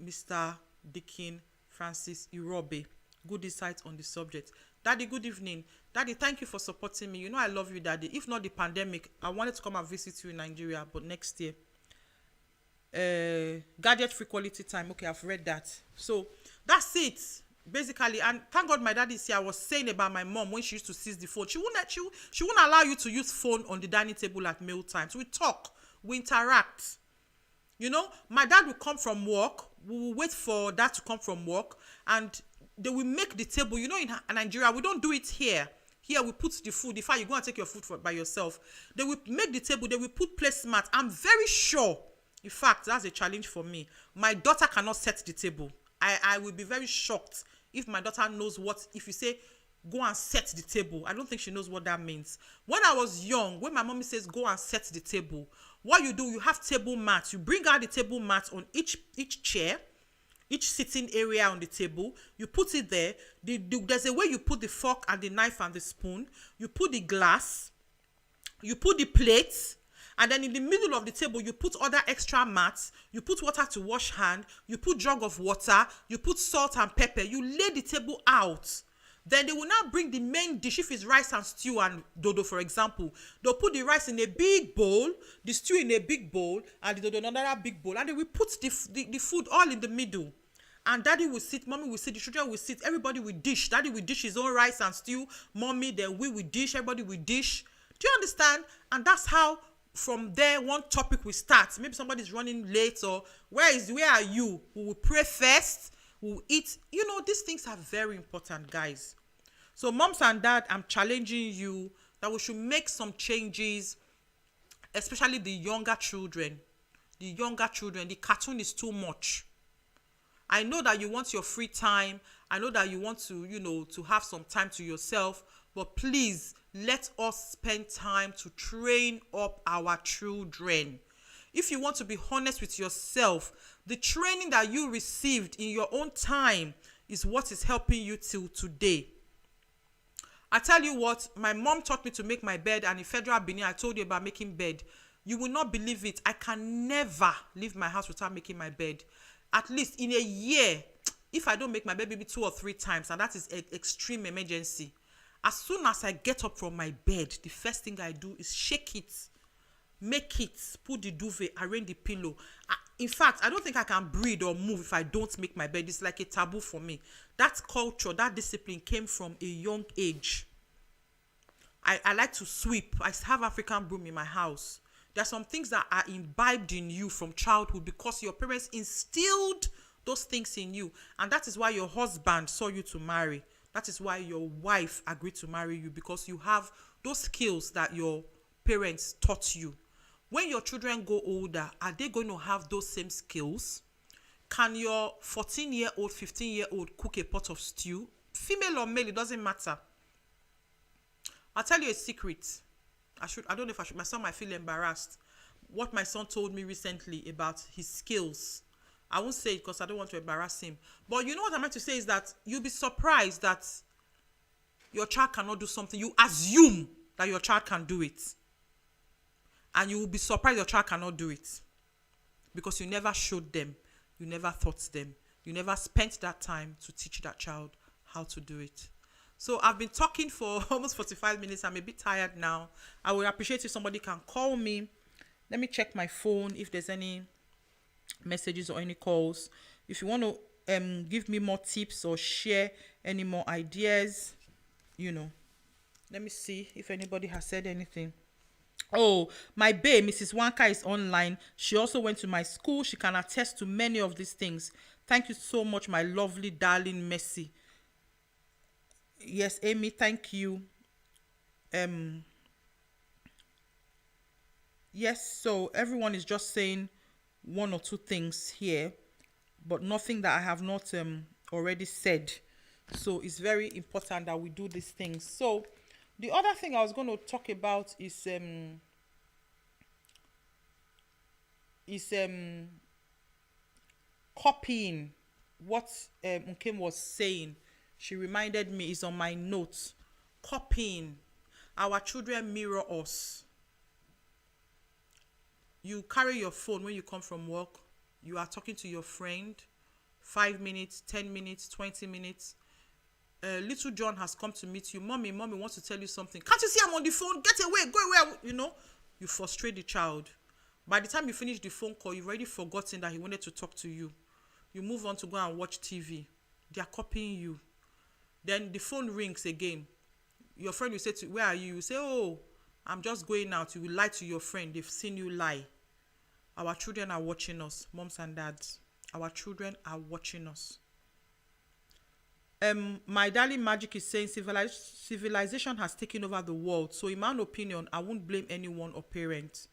Mr. Dickin Francis Irobe. Good insight on the subject. Daddy, good evening. Daddy, thank you for supporting me. I love you, Daddy. If not the pandemic, I wanted to come and visit you in Nigeria, but next year. Gadget free quality time. Okay, I've read that. So that's it. basically, and thank God my dad is here. I was saying about my mom when she used to seize the phone. She wouldn't allow you to use phone on the dining table at meal times. We talk, we interact. You know, my dad will come from work. We will wait for dad to come from work, and they will make the table. You know, in Nigeria, we don't do it here. Here we put the food. If you go and take your food by yourself, they will make the table. They will put placemat. I'm very sure. In fact, that's a challenge for me. My daughter cannot set the table. I will be very shocked if my daughter knows what. If you say, go and set the table, I don't think she knows what that means. When I was young, when my mommy says, go and set the table, what you do, you have table mats. You bring out the table mat on each chair, each sitting area on the table. You put it there. There's a way you put the fork and the knife and the spoon. You put the glass. You put the plates. And then in the middle of the table, you put other extra mats. You put water to wash hand. You put jug of water. You put salt and pepper. You lay the table out. Then they will now bring the main dish. If it's rice and stew and dodo, for example, they'll put the rice in a big bowl, the stew in a big bowl, and the dodo in another big bowl. And they will put the food all in the middle. And daddy will sit, mommy will sit, the children will sit, everybody will dish. Daddy will dish his own rice and stew. Mommy, then we will dish, everybody will dish. Do you understand? And that's how, from there, one topic will start. Maybe somebody's running late, or where are you? We will pray first. We will eat. You know, these things are very important, guys. So moms and dad, I'm challenging you that we should make some changes, especially the younger children. The younger children, the cartoon is too much. I know that you want your free time. I know that you want to, to have some time to yourself. But please, let us spend time to train up our children. If you want to be honest with yourself, the training that you received in your own time is what is helping you till today. I tell you what, my mom taught me to make my bed, and in Federal Benin, I told you about making bed. You will not believe it. I can never leave my house without making my bed. At least in a year, if I don't make my bed maybe 2 or 3 times, and that is an extreme emergency, as soon as I get up from my bed, the first thing I do is shake it, make it, put the duvet, arrange the pillow. In fact, I don't think I can breathe or move if I don't make my bed. It's like a taboo for me. That culture, that discipline came from a young age. I like to sweep. I have African broom in my house. There are some things that are imbibed in you from childhood because your parents instilled those things in you. And that is why your husband saw you to marry. That is why your wife agreed to marry you, because you have those skills that your parents taught you. When your children go older, are they going to have those same skills? Can your 14-year-old, 15-year-old cook a pot of stew? Female or male, it doesn't matter. I'll tell you a secret. I don't know if I should. My son might feel embarrassed. What my son told me recently about his skills. I won't say it because I don't want to embarrass him. But you know what I meant to say is that you'll be surprised that your child cannot do something. You assume that your child can do it. And you will be surprised your child cannot do it. Because you never showed them. You never taught them. You never spent that time to teach that child how to do it. So I've been talking for almost 45 minutes. I'm a bit tired now. I would appreciate if somebody can call me. Let me check my phone if there's any messages or any calls. If you want to give me more tips or share any more ideas, let me see if anybody has said anything. Oh, my babe, Mrs. Wanka, is online. She also went to my school. She can attest to many of these things. Thank you so much, my lovely darling Mercy. Yes, Amy, thank you. Yes, so everyone is just saying 1 or 2 things here, but nothing that I have not already said. So it's very important that we do these things. So the other thing I was going to talk about is copying what Nkem was saying. She reminded me, is on my notes. Copying. Our children mirror us. You carry your phone when you come from work. You are talking to your friend. 5 minutes, 10 minutes, 20 minutes. Little John has come to meet you. Mommy wants to tell you something. Can't you see I'm on the phone? Get away, go away. You frustrate the child. By the time you finish the phone call, you've already forgotten that he wanted to talk to you. You move on to go and watch TV. They are copying you. Then the phone rings again. Your friend will say to you, where are you? You say, oh, I'm just going out. You will lie to your friend. They've seen you lie. Our children are watching us, moms and dads. Our children are watching us. My darling Magic is saying civilization has taken over the world. So in my own opinion, I won't blame anyone or parent.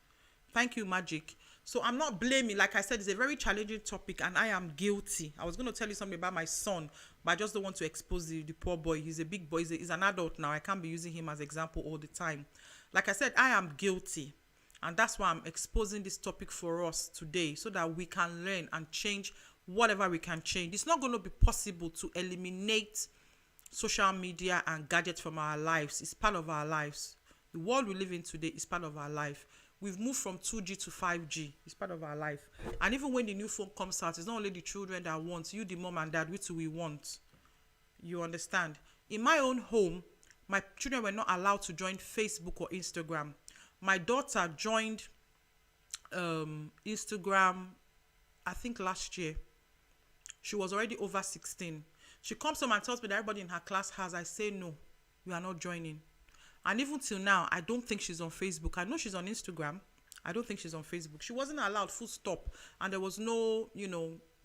Thank you, Magic. So I'm not blaming. Like I said, it's a very challenging topic and I am guilty. I was going to tell you something about my son, but I just don't want to expose the poor boy. He's a big boy. He's an adult now. I can't be using him as example all the time. Like I said, I am guilty. And that's why I'm exposing this topic for us today so that we can learn and change whatever we can change. It's not going to be possible to eliminate social media and gadgets from our lives. It's part of our lives. The world we live in today is part of our life. We've moved from 2G to 5G. It's part of our life. And even when the new phone comes out, it's not only the children that want. You, the mom and dad, we too, we want. You understand? In my own home, my children were not allowed to join Facebook or Instagram. My daughter joined Instagram, I think last year. She was already over 16. She comes home and tells me that everybody in her class has. I say, no, you are not joining. And even till now, I don't think she's on Facebook. I know she's on Instagram. I don't think she's on Facebook. She wasn't allowed, full stop. And there was no,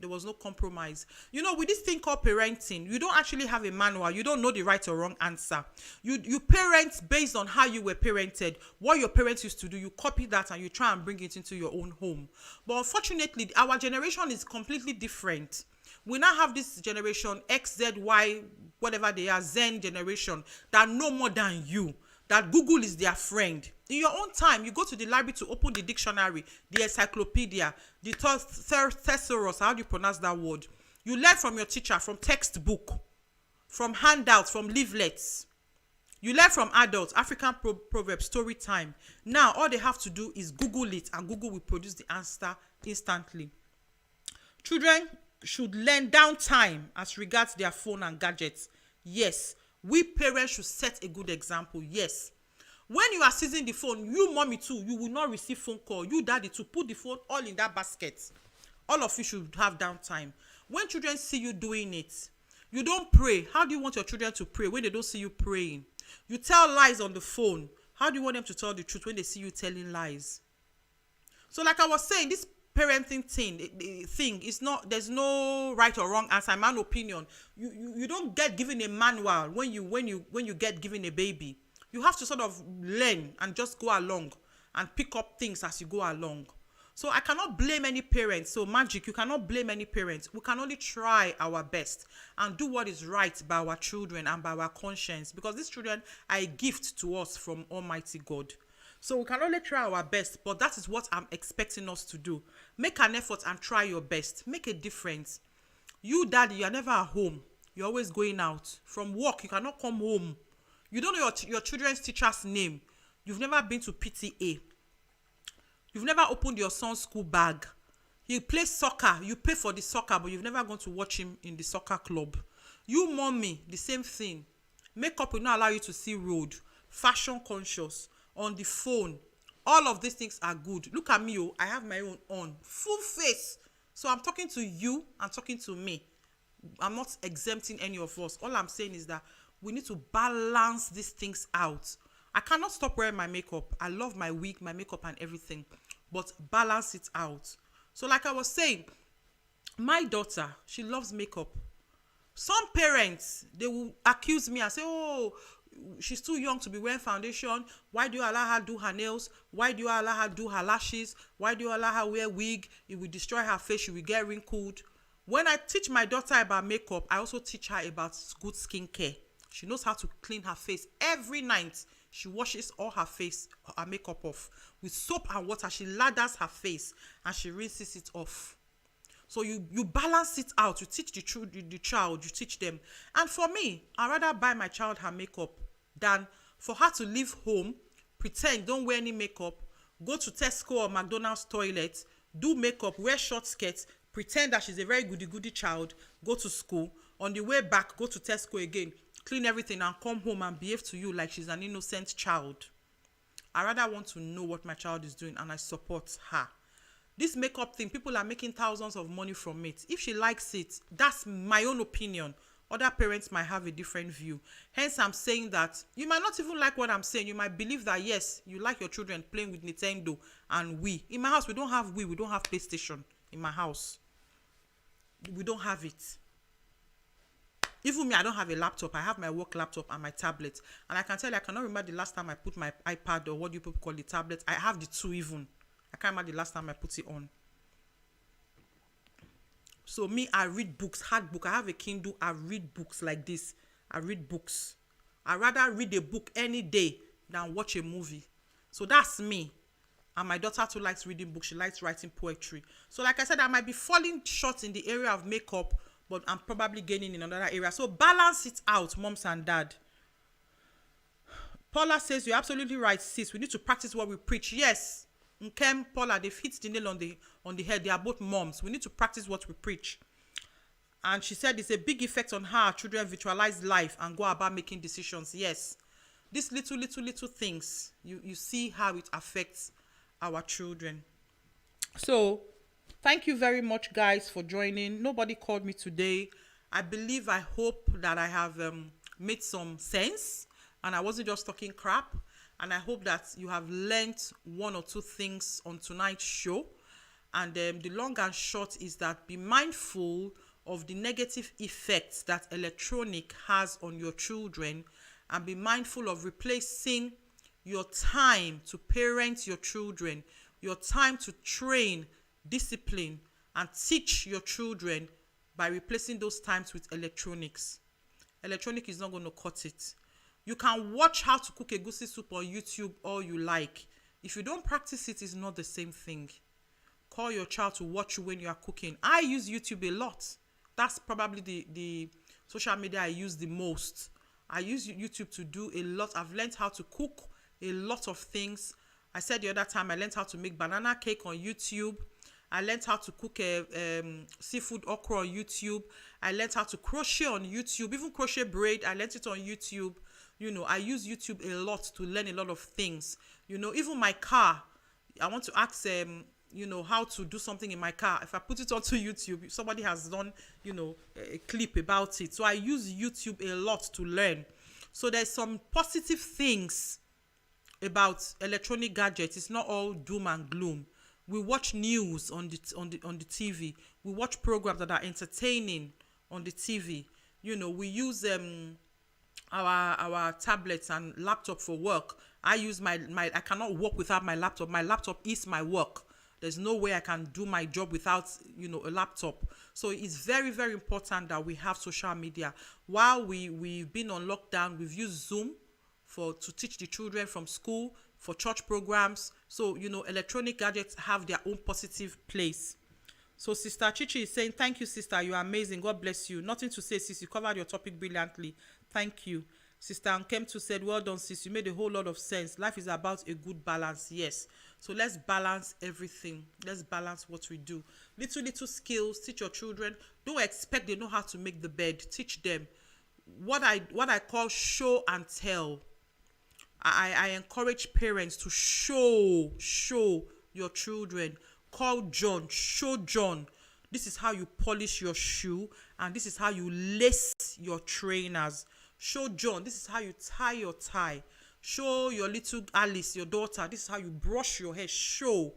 there was no compromise. With this thing called parenting, you don't actually have a manual. You don't know the right or wrong answer. You parent based on how you were parented. What your parents used to do, you copy that and you try and bring it into your own home. But unfortunately, our generation is completely different. We now have this generation, X, Z, Y, whatever they are, Zen generation, that know more than you, that Google is their friend. In your own time, you go to the library to open the dictionary, the encyclopedia, the thesaurus, how do you pronounce that word? You learn from your teacher, from textbook, from handouts, from leaflets. You learn from adults, African proverbs, story time. Now, all they have to do is Google it, and Google will produce the answer instantly. Children should learn downtime as regards their phone and gadgets. Yes, we parents should set a good example. Yes. When you are seizing the phone, you mommy too, you will not receive phone call. You daddy too, put the phone all in that basket. All of you should have downtime. When children see you doing it, you don't pray. How do you want your children to pray when they don't see you praying? You tell lies on the phone. How do you want them to tell the truth when they see you telling lies? So like I was saying, this parenting thing is not, there's no right or wrong answer. In my opinion, you don't get given a manual when you get given a baby. You have to sort of learn and just go along and pick up things as you go along. So I cannot blame any parents. So Magic, you cannot blame any parents. We can only try our best and do what is right by our children and by our conscience, because these children are a gift to us from Almighty God. So we can only try our best, but that is what I'm expecting us to do. Make an effort and try your best. Make a difference. You, daddy, you are never at home. You're always going out. From work, you cannot come home. You don't know your children's teacher's name. You've never been to PTA. You've never opened your son's school bag. He plays soccer. You pay for the soccer, but you've never gone to watch him in the soccer club. You, mommy, the same thing. Makeup will not allow you to see road. Fashion conscious. On the phone, all of these things are good. Look at me, I have my own on full face. So I'm talking to you, I'm talking to me. I'm not exempting any of us. All I'm saying is that we need to balance these things out. I cannot stop wearing my makeup. I love my wig, my makeup and everything, but balance it out. So like I was saying, my daughter, she loves makeup. Some parents, they will accuse me and say, oh, she's too young to be wearing foundation. Why do you allow her do her nails? Why do you allow her do her lashes? Why do you allow her wear wig? It will destroy her face. She will get wrinkled. When I teach my daughter about makeup, I also teach her about good skincare. She knows how to clean her face every night. She washes all her face, her makeup off with soap and water. She lathers her face and she rinses it off. So you balance it out. You teach the child, you teach them. And for me, I'd rather buy my child her makeup than for her to leave home, pretend, don't wear any makeup, go to Tesco or McDonald's toilet, do makeup, wear short skirts, pretend that she's a very goody child, go to school, on the way back, go to Tesco again, clean everything and come home and behave to you like she's an innocent child. I rather want to know what my child is doing and I support her. This makeup thing, people are making thousands of money from it. If she likes it, that's my own opinion. Other parents might have a different view. Hence, I'm saying that you might not even like what I'm saying. You might believe that, yes, you like your children playing with Nintendo and Wii. In my house, we don't have Wii. We don't have PlayStation in my house. We don't have it. Even me, I don't have a laptop. I have my work laptop and my tablet. And I can tell you, I cannot remember the last time I put my iPad, or what you people call the tablet. I have the two even. I can't remember the last time I put it on. So me, I read books, hard book. I have a Kindle. I read books like this. I read books. I rather read a book any day than watch a movie. So that's me. And my daughter too likes reading books. She likes writing poetry. So like I said, I might be falling short in the area of makeup, but I'm probably gaining in another area. So balance it out, moms and dad. Paula says, you're absolutely right, sis. We need to practice what we preach. Yes. Nkem, Paula, they've hit the nail on the head. They are both moms. We need to practice what we preach. And she said it's a big effect on how our children visualize life and go about making decisions. Yes. These little things, you see how it affects our children. So, thank you very much, guys, for joining. Nobody called me today. I hope that I have made some sense and I wasn't just talking crap. And I hope that you have learned one or two things on tonight's show. And the long and short is that be mindful of the negative effects that electronic has on your children, and be mindful of replacing your time to parent your children, your time to train, discipline, and teach your children by replacing those times with electronics. Electronic is not going to cut it. You can watch how to cook a goosey soup on YouTube all you like. If you don't practice it, it's not the same thing. Call your child to watch you when you are cooking. I use YouTube a lot. That's probably the social media I use the most. I use YouTube to do a lot. I've learned how to cook a lot of things. I said the other time I learned how to make banana cake on YouTube. I learned how to cook seafood okra on YouTube. I learned how to crochet on YouTube. Even crochet braid, I learned it on YouTube. You know, I use YouTube a lot to learn a lot of things. You know, even my car, I want to ask you know, how to do something in my car. If I put it onto YouTube, somebody has done, you know, a clip about it. So I use YouTube a lot to learn. So there's some positive things about electronic gadgets. It's not all doom and gloom. We watch news on the TV. We watch programs that are entertaining on the TV. You know, we use our tablets and laptop for work. I use I cannot work without my laptop. My laptop is my work. There's no way I can do my job without, you know, a laptop. So it's very, very important that we have social media. While we've been on lockdown, we've used Zoom to teach the children from school, for church programs. So, you know, electronic gadgets have their own positive place. So Sister Chichi is saying, thank you, sister. You are amazing. God bless you. Nothing to say, sis. You covered your topic brilliantly. Thank you. Sister Nkemtu said, well done, sis. You made a whole lot of sense. Life is about a good balance. Yes. So let's balance everything. Let's balance what we do. Little skills. Teach your children. Don't expect they know how to make the bed. Teach them. What I call show and tell. I encourage parents to show your children. Call John, show John. This is how you polish your shoe, and this is how you lace your trainers. Show John, this is how you tie your tie. Show your little Alice, your daughter, this is how you brush your hair. Show.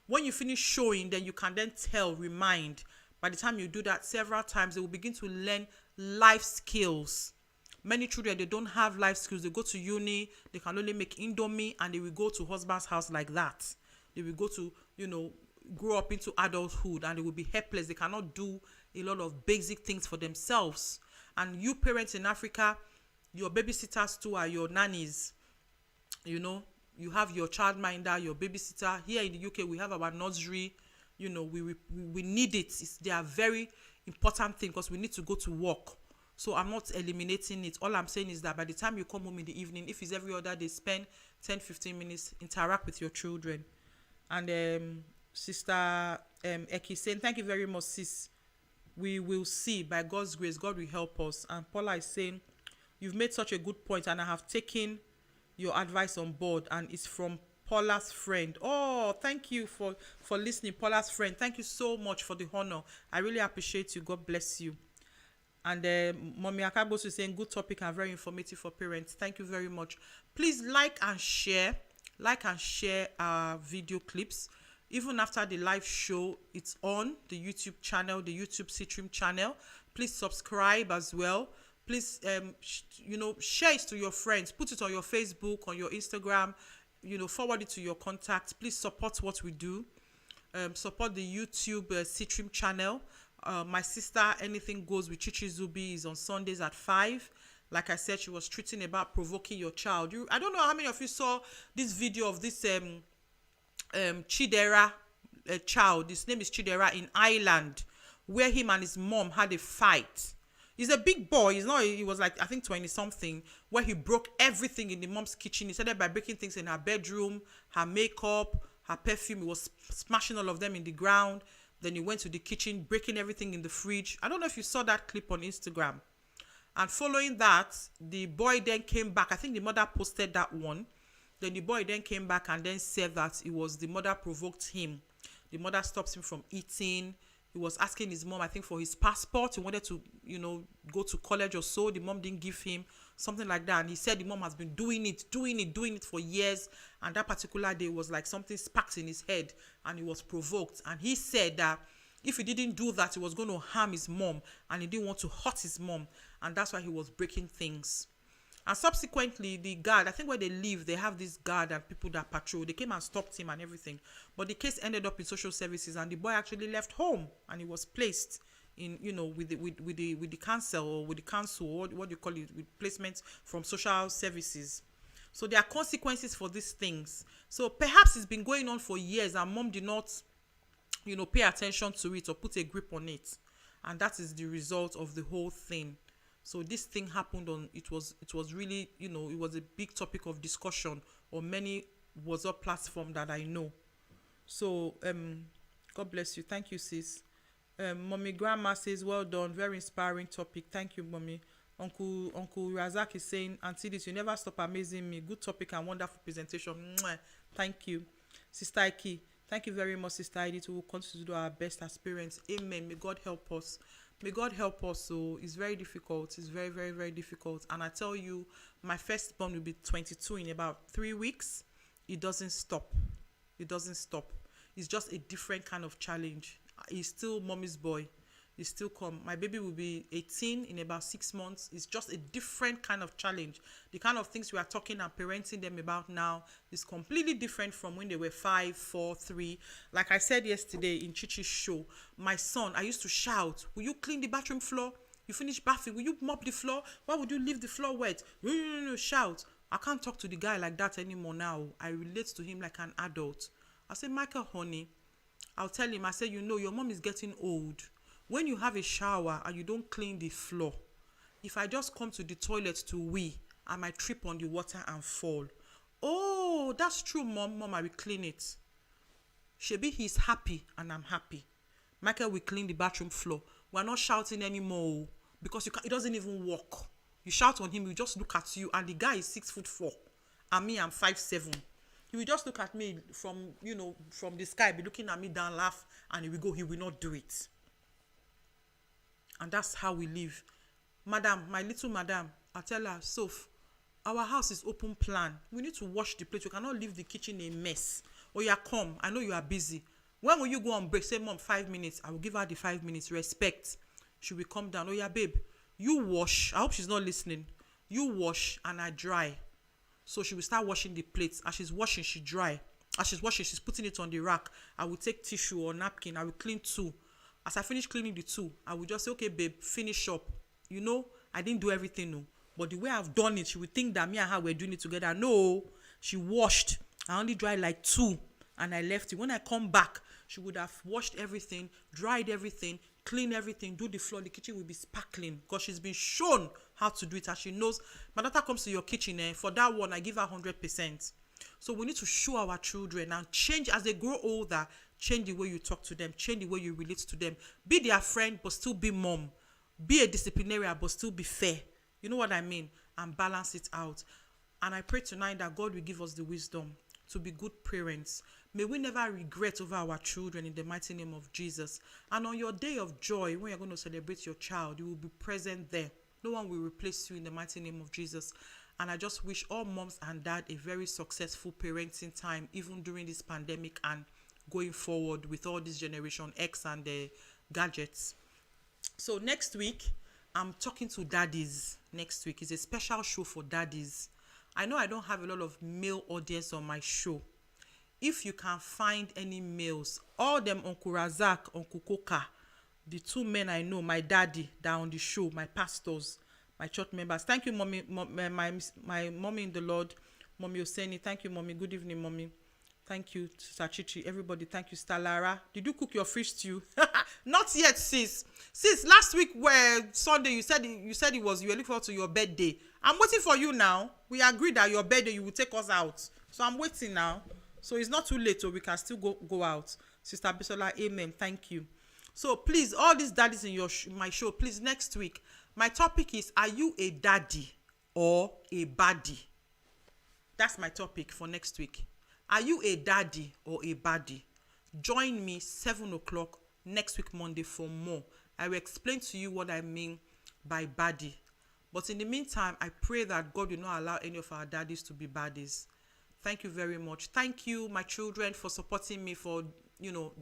When you finish showing, then you can then tell, remind. By the time you do that several times, they will begin to learn life skills. Many children, they don't have life skills. They go to uni, they can only make Indomie, and they will go to husband's house like that. They will go to, you know, grow up into adulthood, and they will be helpless. They cannot do a lot of basic things for themselves. And you parents in Africa, your babysitters too are your nannies. You know, you have your childminder, your babysitter. Here in the UK, we have our nursery. You know, we need it. They are very important thing because we need to go to work. So I'm not eliminating it. All I'm saying is that by the time you come home in the evening, if it's every other day, spend 10-15 minutes, interact with your children. And Sister Eki saying, thank you very much, sis. We will see. By God's grace, God will help us. And Paula is saying, you've made such a good point, and I have taken your advice on board, and it's from Paula's friend. Oh, thank you for listening, Paula's friend. Thank you so much for the honor. I really appreciate you. God bless you. And Mommy Akagbosu is saying, good topic and very informative for parents. Thank you very much. Please like and share. Like and share our video clips. Even after the live show, it's on the YouTube channel, the YouTube CTRIM channel. Please subscribe as well. Please, share it to your friends. Put it on your Facebook, on your Instagram. Forward it to your contacts. Please support what we do. Support the YouTube CTRIM channel. My sister, Anything Goes with Chichi Zubi, is on Sundays at 5. Like I said, she was treating about provoking your child. I don't know how many of you saw this video of this Chidera child. His name is Chidera, in Ireland, where him and his mom had a fight. He's a big boy. He was like, I think 20 something, where he broke everything in the mom's kitchen. He started by breaking things in her bedroom, her makeup, her perfume. He was smashing all of them in the ground. Then he went to the kitchen, breaking everything in the fridge. I don't know if you saw that clip on Instagram. And following that, the boy then came back. I think the mother posted that one. Then the boy then came back and then said that it was the mother provoked him. The mother stops him from eating. He was asking his mom, I think, for his passport. He wanted to, go to college or so. The mom didn't give him, something like that. And he said the mom has been doing it for years. And that particular day was like something sparked in his head and he was provoked. And he said that if he didn't do that, he was going to harm his mom and he didn't want to hurt his mom. And that's why he was breaking things. And subsequently, the guard, I think where they live, they have this guard and people that patrol. They came and stopped him and everything. But the case ended up in social services and the boy actually left home and he was placed in, with the council or with the council, or what do you call it, with placement from social services. So there are consequences for these things. So perhaps it's been going on for years and mom did not, pay attention to it or put a grip on it. And that is the result of the whole thing. So this thing happened it was really, it was a big topic of discussion on many WhatsApp platforms that I know. So, God bless you. Thank you, sis. Mommy Grandma says, well done. Very inspiring topic. Thank you, Mommy. Uncle Razak is saying, Auntie Edith, you never stop amazing me. Good topic and wonderful presentation. Mwah. Thank you. Sister Ike, thank you very much, Sister Edith. We will continue to do our best as parents. Amen. May God help us. May God help us. So it's very difficult. It's very, very, very difficult. And I tell you, my firstborn will be 22 in about 3 weeks. It doesn't stop. It doesn't stop. It's just a different kind of challenge. He's still mommy's boy. He's still come. My baby will be 18 in about 6 months. It's just a different kind of challenge. The kind of things we are talking and parenting them about now is completely different from when they were 5, 4, 3. Like I said yesterday in Chichi's show, my son, I used to shout, will you clean the bathroom floor? You finish bathing, will you mop the floor? Why would you leave the floor wet? No, shout. I can't talk to the guy like that anymore now. I relate to him like an adult. I say, Michael, honey, I'll tell him, I say, your mom is getting old. When you have a shower and you don't clean the floor, if I just come to the toilet to wee, I might trip on the water and fall. Oh, that's true, Mom, I will clean it. Shebi, he's happy and I'm happy. Michael will clean the bathroom floor. We're not shouting anymore because it doesn't even work. You shout on him, he will just look at you, and the guy is 6'4", and me, I'm 5'7". He will just look at me from the sky, be looking at me down, laugh, and he will not do it. And that's how we live. Madam, my little madam, I tell her, Soph, our house is open plan. We need to wash the plate. We cannot leave the kitchen a mess. Oh, yeah, come. I know you are busy. When will you go on break? Say, Mom, 5 minutes. I will give her the 5 minutes. Respect. She will come down. Oh, yeah, babe, you wash. I hope she's not listening. You wash and I dry. So she will start washing the plates. As she's washing, she dry. As she's washing, she's putting it on the rack. I will take tissue or napkin. I will clean 2. As I finish cleaning the 2, I will just say, okay, babe, finish up. I didn't do everything, no. But the way I've done it, she would think that me and her were doing it together. No, she washed. I only dried like 2, and I left it. When I come back, she would have washed everything, dried everything, cleaned everything, do the floor. The kitchen will be sparkling because she's been shown how to do it. And she knows, my daughter comes to your kitchen, for that one, I give her 100%. So we need to show our children and change as they grow older. Change the way you talk to them. Change the way you relate to them. Be their friend, but still be mom. Be a disciplinarian, but still be fair. You know what I mean? And balance it out. And I pray tonight that God will give us the wisdom to be good parents. May we never regret over our children in the mighty name of Jesus. And on your day of joy, when you're going to celebrate your child, you will be present there. No one will replace you in the mighty name of Jesus. And I just wish all moms and dad a very successful parenting time, even during this pandemic and going forward with all this Generation X and the gadgets. So next week, I'm talking to daddies. Next week is a special show for daddies. I know I don't have a lot of male audience on my show. If you can find any males, all them Uncle Razak, Uncle Koka, the two men I know, my daddy that are on the show, my pastors, my church members. Thank you, mommy, my mommy in the Lord, Mommy Oseni. Thank you, mommy. Good evening, mommy. Thank you, Sachichi. Everybody, thank you, Stalara. Did you cook your fish stew? Not yet, sis. Sis, last week where Sunday you said you were looking forward to your birthday. I'm waiting for you now. We agreed that your birthday you will take us out. So I'm waiting now. So it's not too late, so we can still go out. Sister Bisola, amen. Thank you. So please, all these daddies in my show, please, next week, my topic is, are you a daddy or a baddie? That's my topic for next week. Are you a daddy or a baddie? Join me 7 o'clock next week, Monday, for more. I will explain to you what I mean by baddie. But in the meantime, I pray that God will not allow any of our daddies to be baddies. Thank you very much. Thank you, my children, for supporting me, for,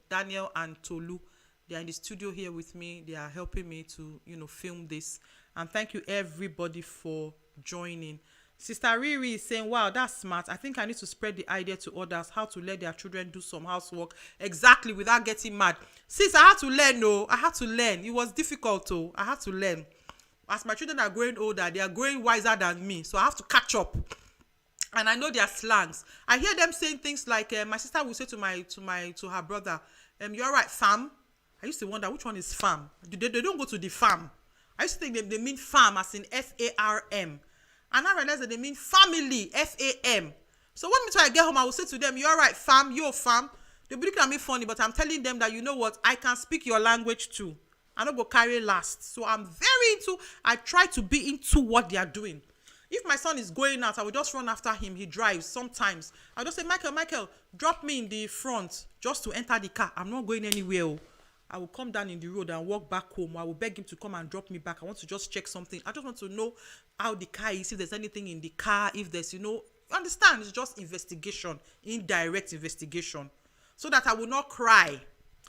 Daniel and Tolu. They are in the studio here with me. They are helping me to, film this. And thank you, everybody, for joining. Sister Riri is saying, wow, that's smart. I think I need to spread the idea to others how to let their children do some housework exactly without getting mad. Sis, I had to learn, I had to learn. It was difficult, I had to learn. As my children are growing older, they are growing wiser than me. So I have to catch up. And I know their slangs. I hear them saying things like, my sister will say to her brother, you're right, fam. I used to wonder, which one is fam? They don't go to the farm. I used to think they mean farm as in FARM. And I realized that they mean family, FAM. So when I get home, I will say to them, you're right, fam, you're fam. They'll be looking at me funny, but I'm telling them that, you know what, I can speak your language too. I don't go carry last. So I try to be into what they are doing. If my son is going out, I will just run after him. He drives sometimes. I'll just say, Michael, drop me in the front just to enter the car. I'm not going anywhere. I will come down in the road and walk back home. I will beg him to come and drop me back. I want to just check something. I just want to know how the car is, if there's anything in the car, if there's, understand, it's just investigation, indirect investigation, so that I will not cry.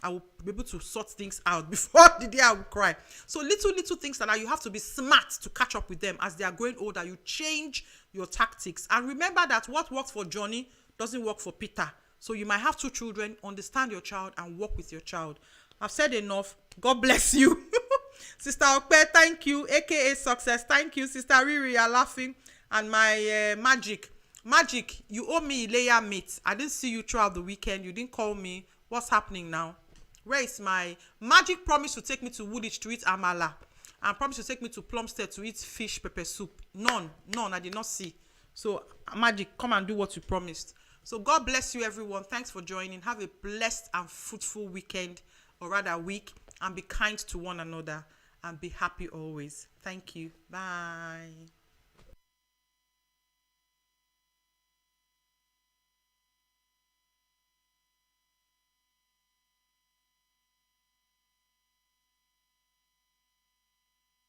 I will be able to sort things out before the day I will cry. So little things that you have to be smart to catch up with them as they are growing older. You change your tactics. And remember that what works for Johnny doesn't work for Peter. So you might have 2 children, understand your child and work with your child. I've said enough. God bless you. Sister Okpe, thank you. AKA Success, thank you. Sister Riri, you're laughing. And my Magic, you owe me layer meat. I didn't see you throughout the weekend. You didn't call me. What's happening now? Where is my Magic? Promise to take me to Woolwich to eat amala, and promise to take me to Plumstead to eat fish pepper soup. None, I did not see. So Magic, come and do what you promised. So God bless you, everyone. Thanks for joining. Have a blessed and fruitful weekend, or rather week, and be kind to one another and be happy always. Thank you. Bye.